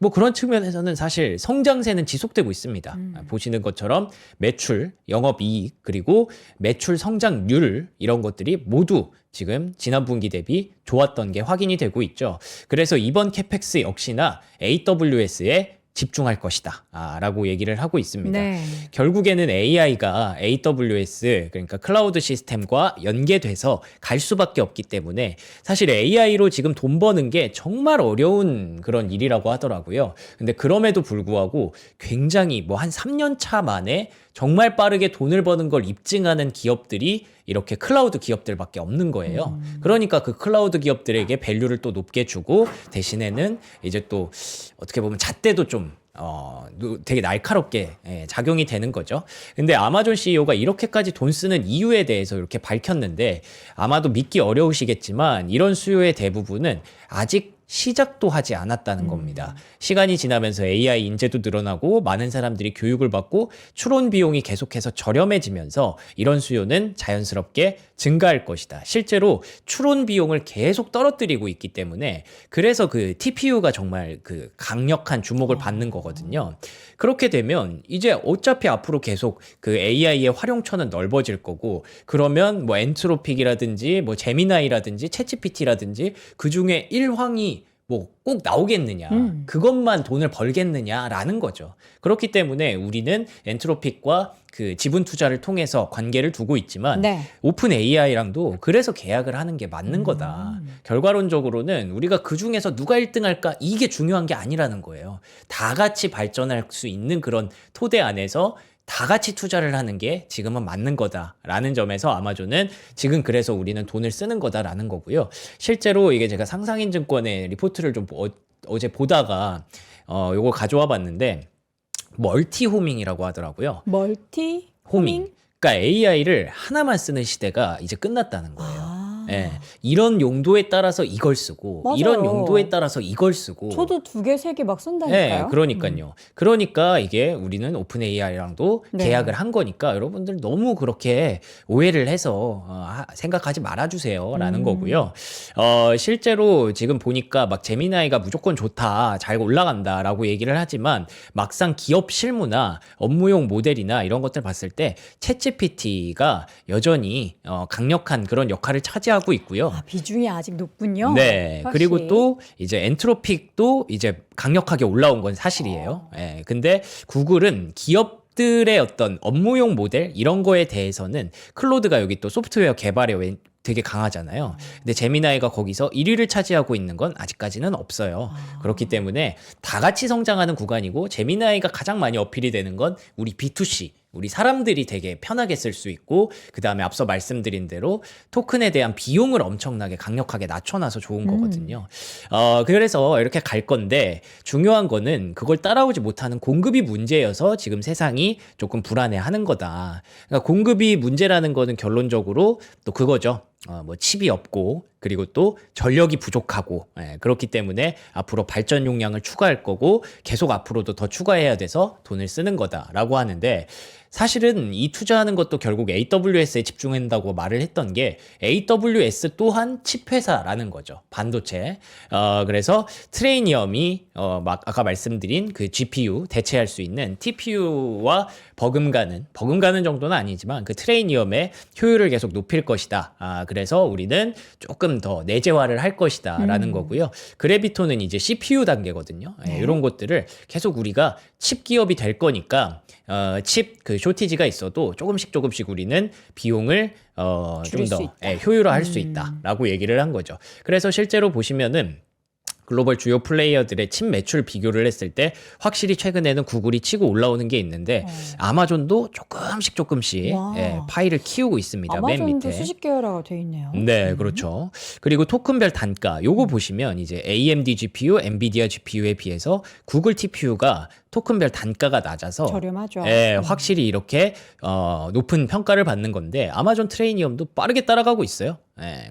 뭐 그런 측면에서는 사실 성장세는 지속되고 있습니다. 보시는 것처럼 매출, 영업이익, 그리고 매출 성장률 이런 것들이 모두 지금 지난 분기 대비 좋았던 게 확인이 되고 있죠. 그래서 이번 캐펙스 역시나 AWS에 집중할 것이다 라고 얘기를 하고 있습니다. 네. 결국에는 AI가 AWS, 그러니까 클라우드 시스템과 연계돼서 갈 수밖에 없기 때문에 사실 AI로 지금 돈 버는 게 정말 어려운 그런 일이라고 하더라고요. 근데 그럼에도 불구하고 굉장히 뭐 한 3년 차 만에 정말 빠르게 돈을 버는 걸 입증하는 기업들이 이렇게 클라우드 기업들밖에 없는 거예요. 그러니까 그 클라우드 기업들에게 밸류를 또 높게 주고, 대신에는 이제 또 어떻게 보면 잣대도 좀 되게 날카롭게 작용이 되는 거죠. 근데 아마존 CEO가 이렇게까지 돈 쓰는 이유에 대해서 이렇게 밝혔는데 아마도 믿기 어려우시겠지만 이런 수요의 대부분은 아직 시작도 하지 않았다는 겁니다. 시간이 지나면서 AI 인재도 늘어나고 많은 사람들이 교육을 받고 추론 비용이 계속해서 저렴해지면서 이런 수요는 자연스럽게 증가할 것이다. 실제로 추론 비용을 계속 떨어뜨리고 있기 때문에 그래서 그 TPU가 정말 그 강력한 주목을 받는 거거든요. 그렇게 되면 이제 어차피 앞으로 계속 그 AI의 활용처는 넓어질 거고 그러면 뭐 엔트로픽이라든지 뭐 제미나이라든지 챗GPT라든지 그 중에 일황이 뭐 꼭 나오겠느냐, 그것만 돈을 벌겠느냐라는 거죠. 그렇기 때문에 우리는 엔트로픽과 그 지분 투자를 통해서 관계를 두고 있지만 네. 오픈 AI랑도 그래서 계약을 하는 게 맞는 거다. 결과론적으로는 우리가 그 중에서 누가 1등 할까 이게 중요한 게 아니라는 거예요. 다 같이 발전할 수 있는 그런 토대 안에서 다 같이 투자를 하는 게 지금은 맞는 거다라는 점에서 아마존은 지금 그래서 우리는 돈을 쓰는 거다라는 거고요. 실제로 이게 제가 상상인증권의 리포트를 좀 어제 보다가 요거 가져와 봤는데 멀티 호밍이라고 하더라고요. 멀티 호밍. 그러니까 AI를 하나만 쓰는 시대가 이제 끝났다는 거예요. 아. 예, 이런 용도에 따라서 이걸 쓰고 맞아요. 이런 용도에 따라서 이걸 쓰고 저도 2개, 3개 막 쓴다니까요. 그러니까요. 그러니까 이게 우리는 오픈 AI랑도 네. 계약을 한 거니까 여러분들 너무 그렇게 오해를 해서 생각하지 말아주세요라는 거고요. 실제로 지금 보니까 막 제미나이가 무조건 좋다, 잘 올라간다라고 얘기를 하지만 막상 기업 실무나 업무용 모델이나 이런 것들 봤을 때 챗GPT가 여전히 강력한 그런 역할을 차지하고 있고요. 아, 비중이 아직 높군요. 네. 확실히. 그리고 또 이제 엔트로픽도 이제 강력하게 올라온 건 사실이에요. 예. 근데 구글은 기업들의 어떤 업무용 모델 이런 거에 대해서는 클로드가 여기 또 소프트웨어 개발에 되게 강하잖아요. 근데 제미나이가 거기서 1위를 차지하고 있는 건 아직까지는 없어요. 그렇기 때문에 다 같이 성장하는 구간이고 제미나이가 가장 많이 어필이 되는 건 우리 B2C 우리 사람들이 되게 편하게 쓸 수 있고 그 다음에 앞서 말씀드린 대로 토큰에 대한 비용을 엄청나게 강력하게 낮춰놔서 좋은 거거든요. 그래서 이렇게 갈 건데 중요한 거는 그걸 따라오지 못하는 공급이 문제여서 지금 세상이 조금 불안해하는 거다. 그러니까 공급이 문제라는 거는 결론적으로 또 그거죠. 뭐 칩이 없고 그리고 또 전력이 부족하고 그렇기 때문에 앞으로 발전 용량을 추가할 거고 계속 앞으로도 더 추가해야 돼서 돈을 쓰는 거다라고 하는데 사실은 이 투자하는 것도 결국 AWS에 집중한다고 말을 했던 게 AWS 또한 칩 회사라는 거죠. 반도체. 그래서 트레이니엄이 막 아까 말씀드린 그 GPU 대체할 수 있는 TPU와 버금가는 정도는 아니지만 그 트레이니엄의 효율을 계속 높일 것이다. 그래서 우리는 조금 더 내재화를 할 것이다라는 거고요. 그래비톤은 이제 CPU 단계거든요. 이런 것들을 계속 우리가 칩 기업이 될 거니까 칩 그 쇼티지가 있어도 조금씩 우리는 비용을 좀 줄일 수 더 있다. 효율화할 수 있다라고 얘기를 한 거죠. 그래서 실제로 보시면은 글로벌 주요 플레이어들의 칩 매출 비교를 했을 때 확실히 최근에는 구글이 치고 올라오는 게 있는데 아마존도 조금씩 와. 파이를 키우고 있습니다. 맨 아마존도 밑에. 수십 개월화가 돼 있네요. 네, 그렇죠. 그리고 토큰별 단가, 요거 보시면 이제 AMD GPU, 엔비디아 GPU에 비해서 구글 TPU가 토큰별 단가가 낮아서 저렴하죠. 확실히 이렇게 높은 평가를 받는 건데 아마존 트레이니엄도 빠르게 따라가고 있어요.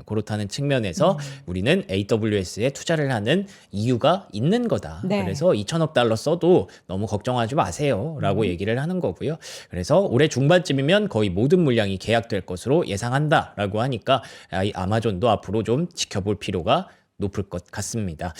그렇다는 측면에서 우리는 AWS에 투자를 하는 이유가 있는 거다. 네. 그래서 2천억 달러 써도 너무 걱정하지 마세요라고 얘기를 하는 거고요. 그래서 올해 중반쯤이면 거의 모든 물량이 계약될 것으로 예상한다라고 하니까 아마존도 앞으로 좀 지켜볼 필요가 높을 것 같습니다.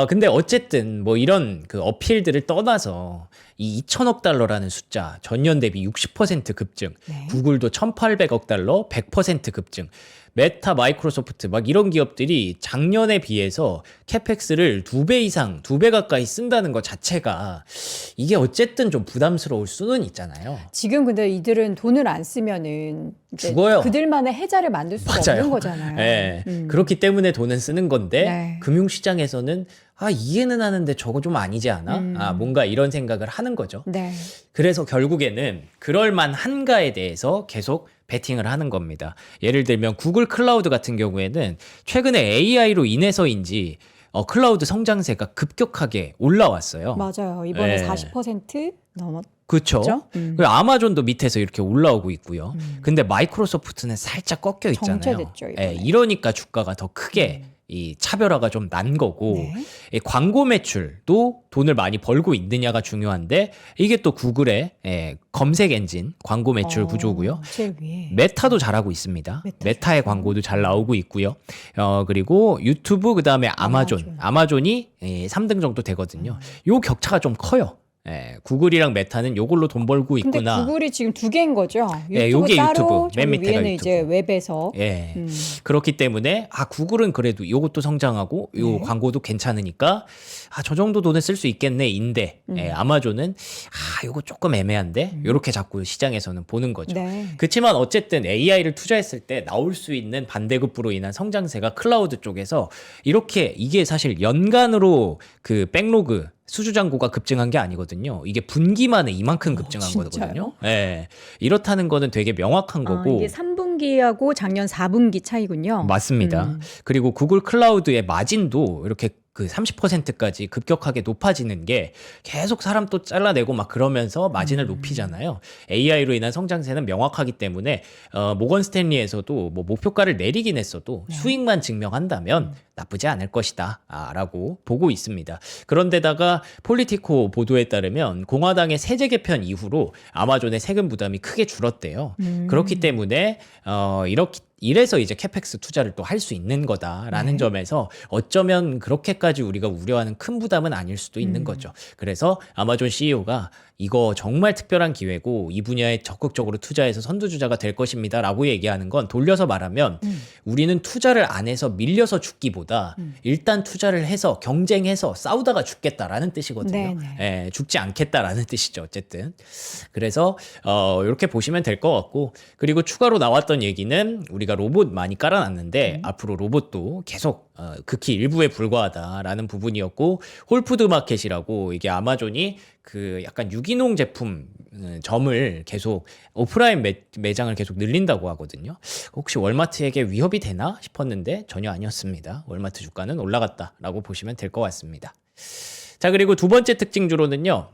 근데 어쨌든 뭐 이런 그 어필들을 떠나서 이 2천억 달러라는 숫자 전년 대비 60% 급증, 네. 구글도 1,800억 달러 100% 급증, 메타, 마이크로소프트 막 이런 기업들이 작년에 비해서 캐펙스를 2배 이상, 2배 가까이 쓴다는 것 자체가 이게 어쨌든 좀 부담스러울 수는 있잖아요. 지금 근데 이들은 돈을 안 쓰면은 이제 죽어요. 그들만의 해자를 만들 수가 맞아요. 없는 거잖아요. 네. 그렇기 때문에 돈은 쓰는 건데 네. 금융시장에서는 이해는 하는데 저거 좀 아니지 않아? 뭔가 이런 생각을 하는 거죠. 네. 그래서 결국에는 그럴 만한가에 대해서 계속 베팅을 하는 겁니다. 예를 들면 구글 클라우드 같은 경우에는 최근에 AI로 인해서인지 클라우드 성장세가 급격하게 올라왔어요. 맞아요. 이번에 예. 40% 넘었. 그렇죠. 그죠? 그리고 아마존도 밑에서 이렇게 올라오고 있고요. 근데 마이크로소프트는 살짝 꺾여 있잖아요. 정체됐죠, 이번에. 이러니까 주가가 더 크게 이 차별화가 좀 난 거고 네. 이 광고 매출도 돈을 많이 벌고 있느냐가 중요한데 이게 또 구글의 검색 엔진 광고 매출 구조고요. 제일 위에. 메타도 잘하고 있습니다. 메타 메타의 좋죠. 광고도 잘 나오고 있고요. 그리고 유튜브 그다음에 아마존이 3등 정도 되거든요. 요 격차가 좀 커요. 구글이랑 메타는 요걸로 돈 벌고 근데 있구나. 구글이 지금 두 개인 거죠. 유튜브 예, 요게 따로, 유튜브, 맨 저기 밑에가 위에는 유튜브. 이제 웹에서. 예. 그렇기 때문에 구글은 그래도 요것도 성장하고 요 네. 광고도 괜찮으니까 저 정도 돈을 쓸 수 있겠네인데 아마존은 요거 조금 애매한데 요렇게 자꾸 시장에서는 보는 거죠. 네. 그렇지만 어쨌든 AI를 투자했을 때 나올 수 있는 반대급부로 인한 성장세가 클라우드 쪽에서 이렇게 이게 사실 연간으로 그 백로그 수주잔고가 급증한 게 아니거든요. 이게 분기만에 이만큼 급증한 진짜요? 거거든요. 예. 이렇다는 거는 되게 명확한 거고. 이게 3분기하고 작년 4분기 차이군요. 맞습니다. 그리고 구글 클라우드의 마진도 이렇게 그 30%까지 급격하게 높아지는 게 계속 사람 또 잘라내고 막 그러면서 마진을 높이잖아요. AI로 인한 성장세는 명확하기 때문에 모건 스탠리에서도 뭐 목표가를 내리긴 했어도 수익만 증명한다면 나쁘지 않을 것이다 라고 보고 있습니다. 그런데다가 폴리티코 보도에 따르면 공화당의 세제 개편 이후로 아마존의 세금 부담이 크게 줄었대요. 그렇기 때문에 이래서 이제 캐펙스 투자를 또 할 수 있는 거다라는 점에서 어쩌면 그렇게까지 우리가 우려하는 큰 부담은 아닐 수도 있는 거죠. 그래서 아마존 CEO가 이거 정말 특별한 기회고 이 분야에 적극적으로 투자해서 선두주자가 될 것입니다라고 얘기하는 건 돌려서 말하면 우리는 투자를 안 해서 밀려서 죽기보다 일단 투자를 해서 경쟁해서 싸우다가 죽겠다라는 뜻이거든요. 죽지 않겠다라는 뜻이죠. 어쨌든 그래서 이렇게 보시면 될 것 같고 그리고 추가로 나왔던 얘기는 우리가 로봇 많이 깔아놨는데 앞으로 로봇도 계속 극히 일부에 불과하다라는 부분이었고 홀푸드 마켓이라고 이게 아마존이 그 약간 유기농 제품 점을 계속 오프라인 매장을 계속 늘린다고 하거든요. 혹시 월마트에게 위협이 되나 싶었는데 전혀 아니었습니다. 월마트 주가는 올라갔다라고 보시면 될 것 같습니다. 자, 그리고 두 번째 특징주로는요.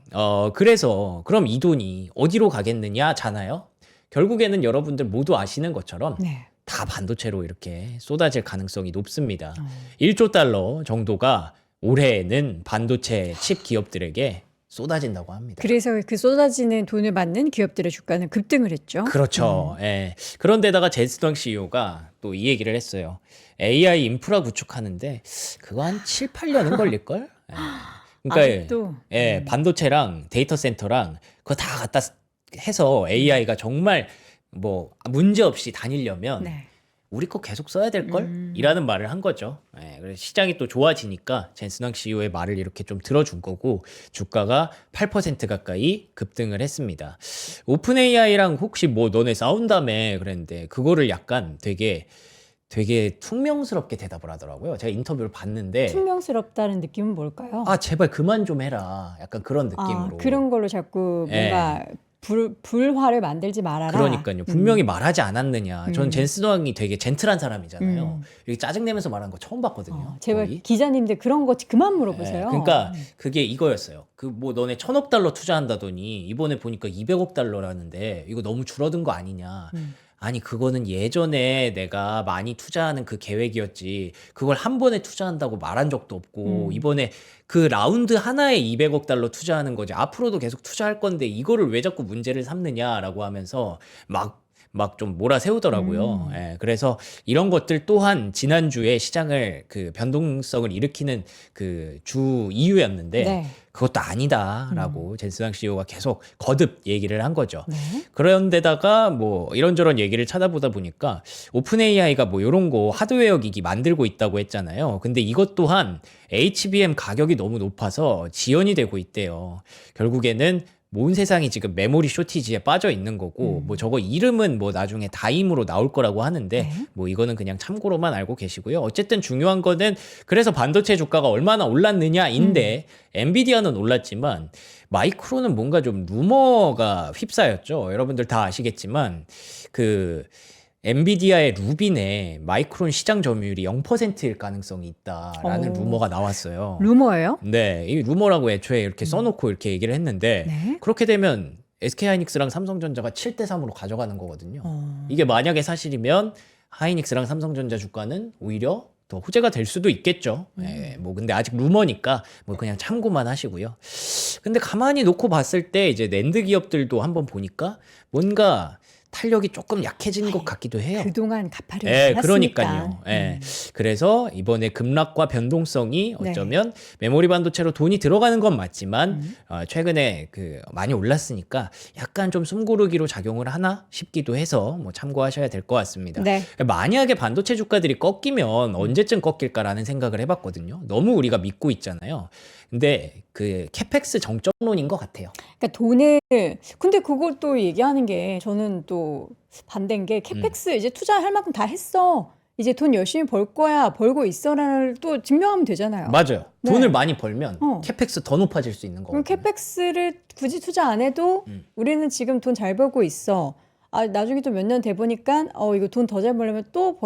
그래서 그럼 이 돈이 어디로 가겠느냐잖아요. 결국에는 여러분들 모두 아시는 것처럼 다 반도체로 이렇게 쏟아질 가능성이 높습니다. 1조 달러 정도가 올해에는 반도체 칩 기업들에게 쏟아진다고 합니다. 그래서 그 쏟아지는 돈을 받는 기업들의 주가는 급등을 했죠. 그렇죠. 예. 그런데다가 제스턴 CEO가 또 이 얘기를 했어요. AI 인프라 구축하는데 그거 한 7, 8년은 걸릴걸? 예. 그러니까 아직도? 반도체랑 데이터 센터랑 그거 다 갖다 해서 AI가 정말 뭐 문제 없이 다니려면 우리 거 계속 써야 될걸? 이라는 말을 한 거죠. 그래서 시장이 또 좋아지니까 젠슨왕 CEO의 말을 이렇게 좀 들어준 거고 주가가 8% 가까이 급등을 했습니다. 오픈 AI랑 혹시 뭐 너네 싸운다며 그랬는데 그거를 약간 되게 퉁명스럽게 대답을 하더라고요. 제가 인터뷰를 봤는데 퉁명스럽다는 느낌은 뭘까요? 제발 그만 좀 해라. 약간 그런 느낌으로. 그런 걸로 자꾸 뭔가 불화를 만들지 말아라. 그러니까요. 분명히 말하지 않았느냐. 전 젠슨왕이 되게 젠틀한 사람이잖아요. 이렇게 짜증내면서 말하는 거 처음 봤거든요. 제발 거의. 기자님들 그런 거 그만 물어보세요. 그러니까 그게 이거였어요. 그 뭐 너네 1,000억 달러 투자한다더니 이번에 보니까 200억 달러라는데 이거 너무 줄어든 거 아니냐. 아니 그거는 예전에 내가 많이 투자하는 그 계획이었지 그걸 한 번에 투자한다고 말한 적도 없고 이번에 그 라운드 하나에 200억 달러 투자하는 거지 앞으로도 계속 투자할 건데 이거를 왜 자꾸 문제를 삼느냐라고 하면서 막 좀 몰아세우더라고요. 그래서 이런 것들 또한 지난주에 시장을 그 변동성을 일으키는 그 주 이유였는데 그것도 아니다라고 젠슨왕 CEO가 계속 거듭 얘기를 한 거죠. 그런데다가 뭐 이런저런 얘기를 찾아보다 보니까 오픈 AI가 뭐 이런 거 하드웨어 기기 만들고 있다고 했잖아요. 근데 이것 또한 HBM 가격이 너무 높아서 지연이 되고 있대요. 결국에는 온 세상이 지금 메모리 쇼티지에 빠져 있는 거고 뭐 저거 이름은 뭐 나중에 다임으로 나올 거라고 하는데 뭐 이거는 그냥 참고로만 알고 계시고요. 어쨌든 중요한 거는 그래서 반도체 주가가 얼마나 올랐느냐인데 엔비디아는 올랐지만 마이크론은 뭔가 좀 루머가 휩싸였죠. 여러분들 다 아시겠지만 그 엔비디아의 루빈에 마이크론 시장 점유율이 0%일 가능성이 있다라는 루머가 나왔어요. 루머예요? 네, 이 루머라고 애초에 이렇게 써놓고 이렇게 얘기를 했는데 네. 그렇게 되면 SK하이닉스랑 삼성전자가 7대3으로 가져가는 거거든요. 이게 만약에 사실이면 하이닉스랑 삼성전자 주가는 오히려 더 호재가 될 수도 있겠죠. 예, 뭐 근데 아직 루머니까 뭐 그냥 참고만 하시고요. 근데 가만히 놓고 봤을 때 이제 낸드 기업들도 한번 보니까 뭔가 탄력이 조금 약해진 것 같기도 해요. 그동안 가파르게 예, 올랐으니까. 그러니까요. 예. 그래서 이번에 급락과 변동성이 어쩌면 메모리 반도체로 돈이 들어가는 건 맞지만 최근에 그 많이 올랐으니까 약간 좀 숨고르기로 작용을 하나 싶기도 해서 뭐 참고하셔야 될 것 같습니다. 네. 만약에 반도체 주가들이 꺾이면 언제쯤 꺾일까라는 생각을 해봤거든요. 너무 우리가 믿고 있잖아요. 근데 그 캐펙스 정점론인 것 같아요. 그러니까 돈을 근데 그걸 또 얘기하는 게 저는 또 반대인 게 캐펙스 이제 투자할 만큼 다 했어. 이제 돈 열심히 벌 거야. 벌고 있어라를 또 증명하면 되잖아요. 맞아요. 네. 돈을 많이 벌면 어. 캐펙스 더 높아질 수 있는 그럼 거거든요. 캐펙스를 굳이 투자 안 해도 우리는 지금 돈 잘 벌고 있어. 아, 나중에 또 몇 년 돼 보니까 이거 돈 더 잘 벌려면 또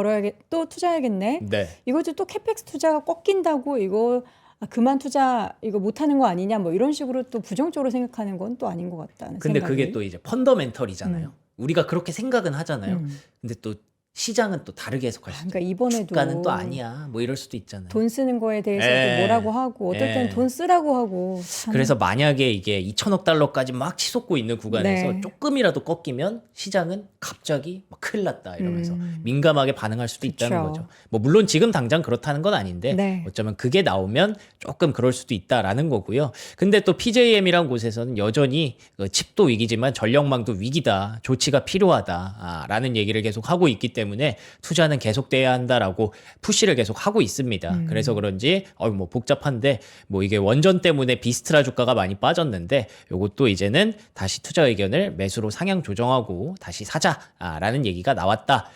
투자해야겠네. 네. 이거지 또 캐펙스 투자가 꺾인다고 이거 그만 투자 이거 못 하는 거 아니냐 뭐 이런 식으로 또 부정적으로 생각하는 건 또 아닌 것 같다는 근데 생각이. 그게 또 이제 펀더멘털이잖아요. 우리가 그렇게 생각은 하잖아요. 근데 또 시장은 또 다르게 해석할 수도 그러니까 이번에도 주가는 또 아니야. 뭐 이럴 수도 있잖아요. 돈 쓰는 거에 대해서도 예. 뭐라고 하고 어떨 때는 예. 돈 쓰라고 하고 참. 그래서 만약에 이게 2천억 달러까지 막 치솟고 있는 구간에서 네. 조금이라도 꺾이면 시장은 갑자기 막 큰일 났다 이러면서 민감하게 반응할 수도 있다는 그쵸. 거죠. 뭐 물론 지금 당장 그렇다는 건 아닌데 네. 어쩌면 그게 나오면 조금 그럴 수도 있다라는 거고요. 근데 또 PJM이란 곳에서는 여전히 그 칩도 위기지만 전력망도 위기다. 조치가 필요하다라는 얘기를 계속 하고 있기 때문에 투자는 계속돼야 한다라고 푸시를 계속 하고 있습니다. 그래서 그런지 뭐 복잡한데 뭐 이게 원전 때문에 비스트라 주가가 많이 빠졌는데 요것도 이제는 다시 투자 의견을 매수로 상향 조정하고 다시 사자라는 얘기가 나왔다.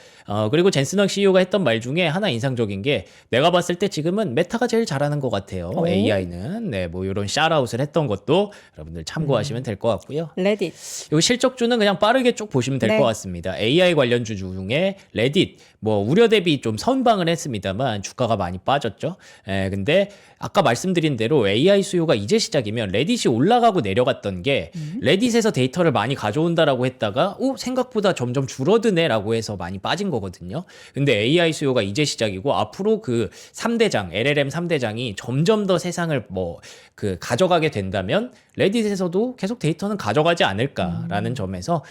그리고 젠슨왕 CEO가 했던 말 중에 하나 인상적인 게 내가 봤을 때 지금은 메타가 제일 잘하는 것 같아요. 오. AI는. 네, 뭐 이런 샤라웃을 했던 것도 여러분들 참고하시면 될 것 같고요. 레딧. 요 실적주는 그냥 빠르게 쭉 보시면 될 것 네. 같습니다. AI 관련주 중에 레딧 뭐 우려 대비 좀 선방을 했습니다만 주가가 많이 빠졌죠. 근데 아까 말씀드린 대로 AI 수요가 이제 시작이면 레딧이 올라가고 내려갔던 게 레딧에서 데이터를 많이 가져온다라고 했다가 생각보다 점점 줄어드네라고 해서 많이 빠진 거거든요. 근데 AI 수요가 이제 시작이고 앞으로 그 3대장 LLM 3대장이 점점 더 세상을 뭐 그 가져가게 된다면 레딧에서도 계속 데이터는 가져가지 않을까라는 점에서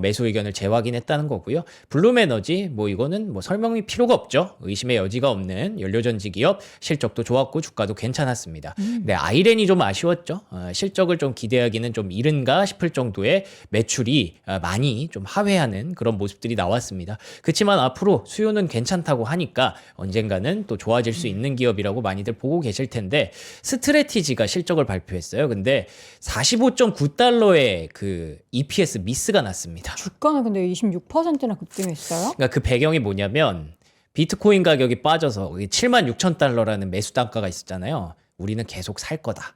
매수 의견을 재확인했다는 거고요. 블룸에너지 뭐 이거는 뭐 설명이 필요가 없죠. 의심의 여지가 없는 연료전지 기업 실적도 좋았고 주가도 괜찮았습니다. 네, 아이렌이 좀 아쉬웠죠. 실적을 좀 기대하기는 좀 이른가 싶을 정도의 매출이 많이 좀 하회하는 그런 모습들이 나왔습니다. 그렇지만 앞으로 수요는 괜찮다고 하니까 언젠가는 또 좋아질 수 있는 기업이라고 많이들 보고 계실 텐데 스트레티지가 실적을 발표했어요. 근데 45.9달러의 그 EPS 미스가 났습니다. 주가는 근데 26%나 급등했어요. 그러니까 그 배경이 뭐냐면 비트코인 가격이 빠져서 76,000달러라는 매수 단가가 있었잖아요. 우리는 계속 살 거다.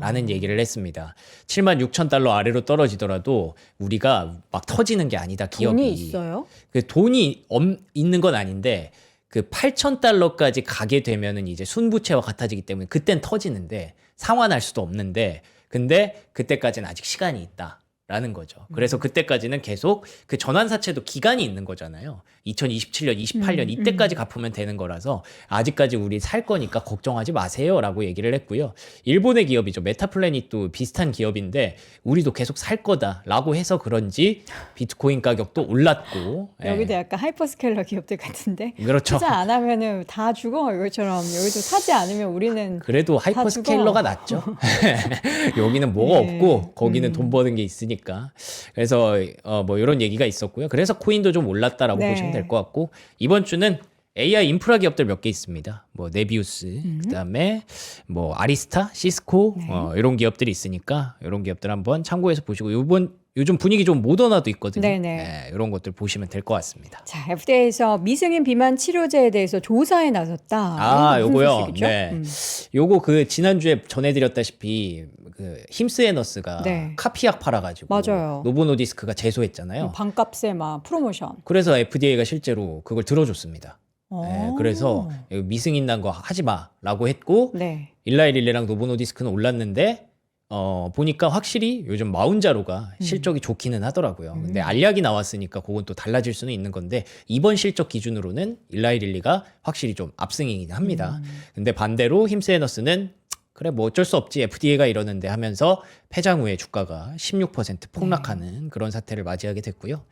라는 얘기를 했습니다. 76,000달러 아래로 떨어지더라도 우리가 막 터지는 게 아니다. 기업이. 돈이 있어요? 그 돈이 있는 건 아닌데 그 8,000달러까지 가게 되면은 이제 순부채와 같아지기 때문에 그땐 터지는데 상환할 수도 없는데 근데 그때까지는 아직 시간이 있다라는 거죠. 그래서 그때까지는 계속 그 전환사채도 기간이 있는 거잖아요. 2027년, 28년 이때까지 갚으면 되는 거라서 아직까지 우리 살 거니까 걱정하지 마세요라고 얘기를 했고요. 일본의 기업이죠. 메타플래닛도 비슷한 기업인데 우리도 계속 살 거다라고 해서 그런지 비트코인 가격도 올랐고 여기도 약간 하이퍼스케일러 기업들 같은데. 그렇죠. 투자 안 하면은 다 죽어 이것처럼 여기도 사지 않으면 우리는 그래도 하이퍼스케일러가 낫죠. 여기는 뭐가 네. 없고 거기는 돈 버는 게 있으니까. 그래서 뭐 이런 얘기가 있었고요. 그래서 코인도 좀 올랐다라고 네. 보시면 될 것 같고 이번 주는 AI 인프라 기업들 몇 개 있습니다. 뭐 네비우스, 그다음에 뭐 아리스타, 시스코 이런 기업들이 있으니까 이런 기업들 한번 참고해서 보시고 요즘 분위기 좀 모더나도 있거든요. 네네. 네, 이런 것들 보시면 될 것 같습니다. 자, FDA에서 미승인 비만 치료제에 대해서 조사에 나섰다. 아, 이거 무슨 요거요. 소식이죠? 네. 요거 그 지난주에 전해드렸다시피 그 힘스에너스가 네. 카피약 팔아가지고 맞아요. 노보노디스크가 제소했잖아요. 반값에 막 프로모션. 그래서 FDA가 실제로 그걸 들어줬습니다. 네, 오. 그래서 미승인 난 거 하지 마라고 했고 네. 일라이릴레랑 노보노디스크는 올랐는데 보니까 확실히 요즘 마운자로가 실적이 좋기는 하더라고요. 근데 알약이 나왔으니까 그건 또 달라질 수는 있는 건데 이번 실적 기준으로는 일라이릴리가 확실히 좀 압승이긴 합니다. 근데 반대로 힘스에너스는 그래 뭐 어쩔 수 없지 FDA가 이러는데 하면서 폐장 후에 주가가 16% 폭락하는 그런 사태를 맞이하게 됐고요.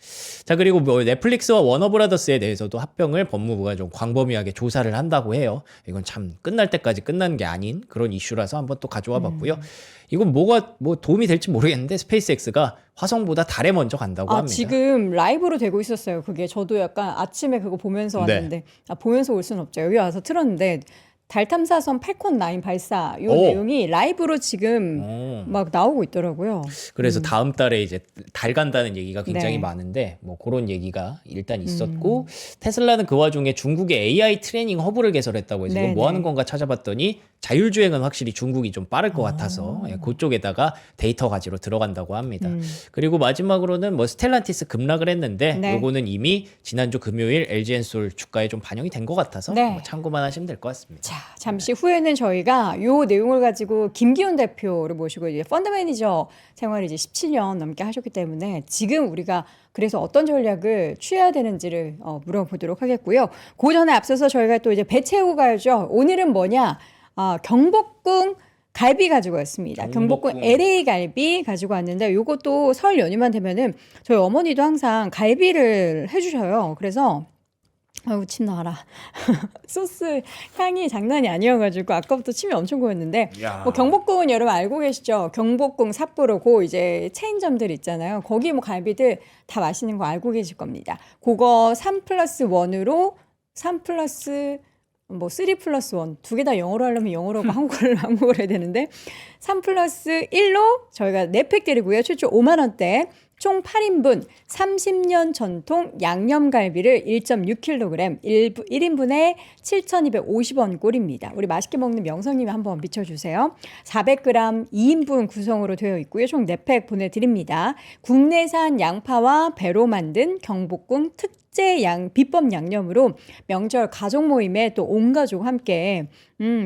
자 그리고 뭐 넷플릭스와 워너브라더스에 대해서도 합병을 법무부가 좀 광범위하게 조사를 한다고 해요. 이건 참 끝날 때까지 끝나는 게 아닌 그런 이슈라서 한번 또 가져와 봤고요. 이건 뭐가 뭐 도움이 될지 모르겠는데 스페이스X가 화성보다 달에 먼저 간다고 합니다. 지금 라이브로 되고 있었어요. 그게 저도 약간 아침에 그거 보면서 네. 왔는데 보면서 올 수는 없죠. 여기 와서 틀었는데 달 탐사선 팔콘 9 발사 요 오. 내용이 라이브로 지금 막 나오고 있더라고요. 그래서 다음 달에 이제 달 간다는 얘기가 굉장히 네. 많은데 뭐 그런 얘기가 일단 있었고 테슬라는 그 와중에 중국의 AI 트레이닝 허브를 개설했다고 해서 이거 네네. 뭐 하는 건가 찾아봤더니 자율주행은 확실히 중국이 좀 빠를 것 같아서 그쪽에다가 데이터 가지로 들어간다고 합니다. 그리고 마지막으로는 뭐 스텔란티스 급락을 했는데 네. 요거는 이미 지난주 금요일 LG엔솔 주가에 좀 반영이 된 것 같아서 네. 뭐 참고만 하시면 될 것 같습니다. 자, 잠시 후에는 저희가 요 내용을 가지고 김기훈 대표를 모시고 이제 펀드 매니저 생활을 이제 17년 넘게 하셨기 때문에 지금 우리가 그래서 어떤 전략을 취해야 되는지를 물어보도록 하겠고요. 그 전에 앞서서 저희가 또 이제 배 채우고 가야죠. 오늘은 뭐냐? 경복궁 갈비 가지고 왔습니다. 경복궁 LA 갈비 가지고 왔는데 요것도 설 연휴만 되면은 저희 어머니도 항상 갈비를 해주셔요. 그래서 아유 침 나와라. 소스 향이 장난이 아니어가지고 아까부터 침이 엄청 고였는데 뭐 경복궁은 여러분 알고 계시죠? 경복궁 삿포로 고 이제 체인점들 있잖아요. 거기 뭐 갈비들 다 맛있는 거 알고 계실 겁니다. 그거 3+1으로 3+3+1 두 개 다 영어로 하려면 영어로 하고 한국어로 해야 되는데 3+1로 저희가 4팩 드리고요. 최초 5만 원대 총 8인분 30년 전통 양념갈비를 1.6kg 1인분에 7,250원 꼴입니다. 우리 맛있게 먹는 명성님이 한번 비춰주세요. 400g 2인분 구성으로 되어 있고요. 총 4팩 보내드립니다. 국내산 양파와 배로 만든 경복궁 특제 비법 양념으로 명절 가족 모임에 또 온 가족 함께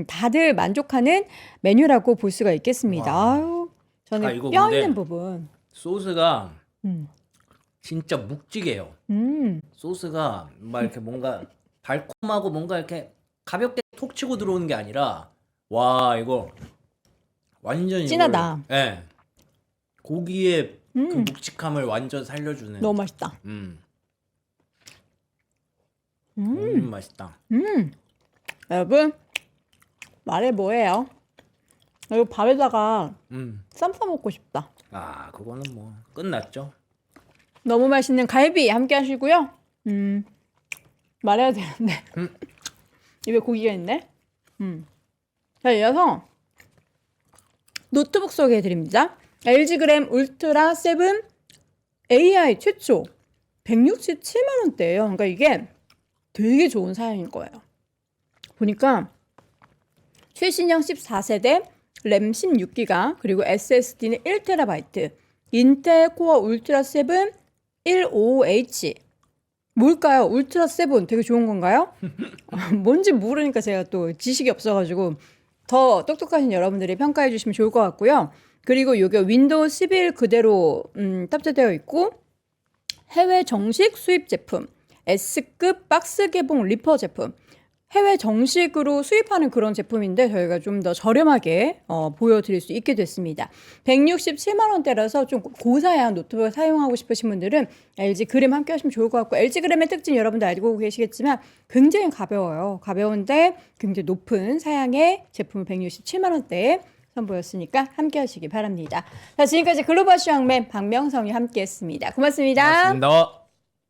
다들 만족하는 메뉴라고 볼 수가 있겠습니다. 아유, 저는 이거 뼈 근데 있는 부분. 소스가 진짜 묵직해요. 음. 소스가 막 이렇게 뭔가 달콤하고 뭔가 이렇게 가볍게 톡 치고 들어오는 게 아니라 와 이거 완전 진하다. 예. 고기의 그 묵직함을 완전 살려주는. 너무 맛있다. 맛있다. 여러분 말해 뭐예요? 이거 밥에다가 쌈 싸 먹고 싶다. 아 그거는 뭐 끝났죠. 너무 맛있는 갈비 함께 하시고요. 말해야 되는데 입에 고기가 있네. 자 이어서 노트북 소개해 드립니다. LG 그램 울트라 7 AI 최초 167만 원대예요. 그러니까 이게 되게 좋은 사양일 거예요. 보니까 최신형 14세대 램 16기가 그리고 SSD는 1TB 인텔 코어 울트라 7 155H 뭘까요? 울트라 7 되게 좋은 건가요? 뭔지 모르니까 제가 또 지식이 없어가지고 더 똑똑하신 여러분들이 평가해 주시면 좋을 것 같고요. 그리고 이게 윈도우 11 그대로 탑재되어 있고 해외 정식 수입 제품 S급 박스 개봉 리퍼 제품 해외 정식으로 수입하는 그런 제품인데 저희가 좀 더 저렴하게 보여드릴 수 있게 됐습니다. 167만 원대라서 좀 고사양 노트북을 사용하고 싶으신 분들은 LG 그램 함께 하시면 좋을 것 같고 LG 그램의 특징 여러분들 알고 계시겠지만 굉장히 가벼워요. 가벼운데 굉장히 높은 사양의 제품을 167만 원대에 선보였으니까 함께 하시기 바랍니다. 자, 지금까지 글로벌 시황맨 박명성이 함께 했습니다. 고맙습니다. 고맙습니다.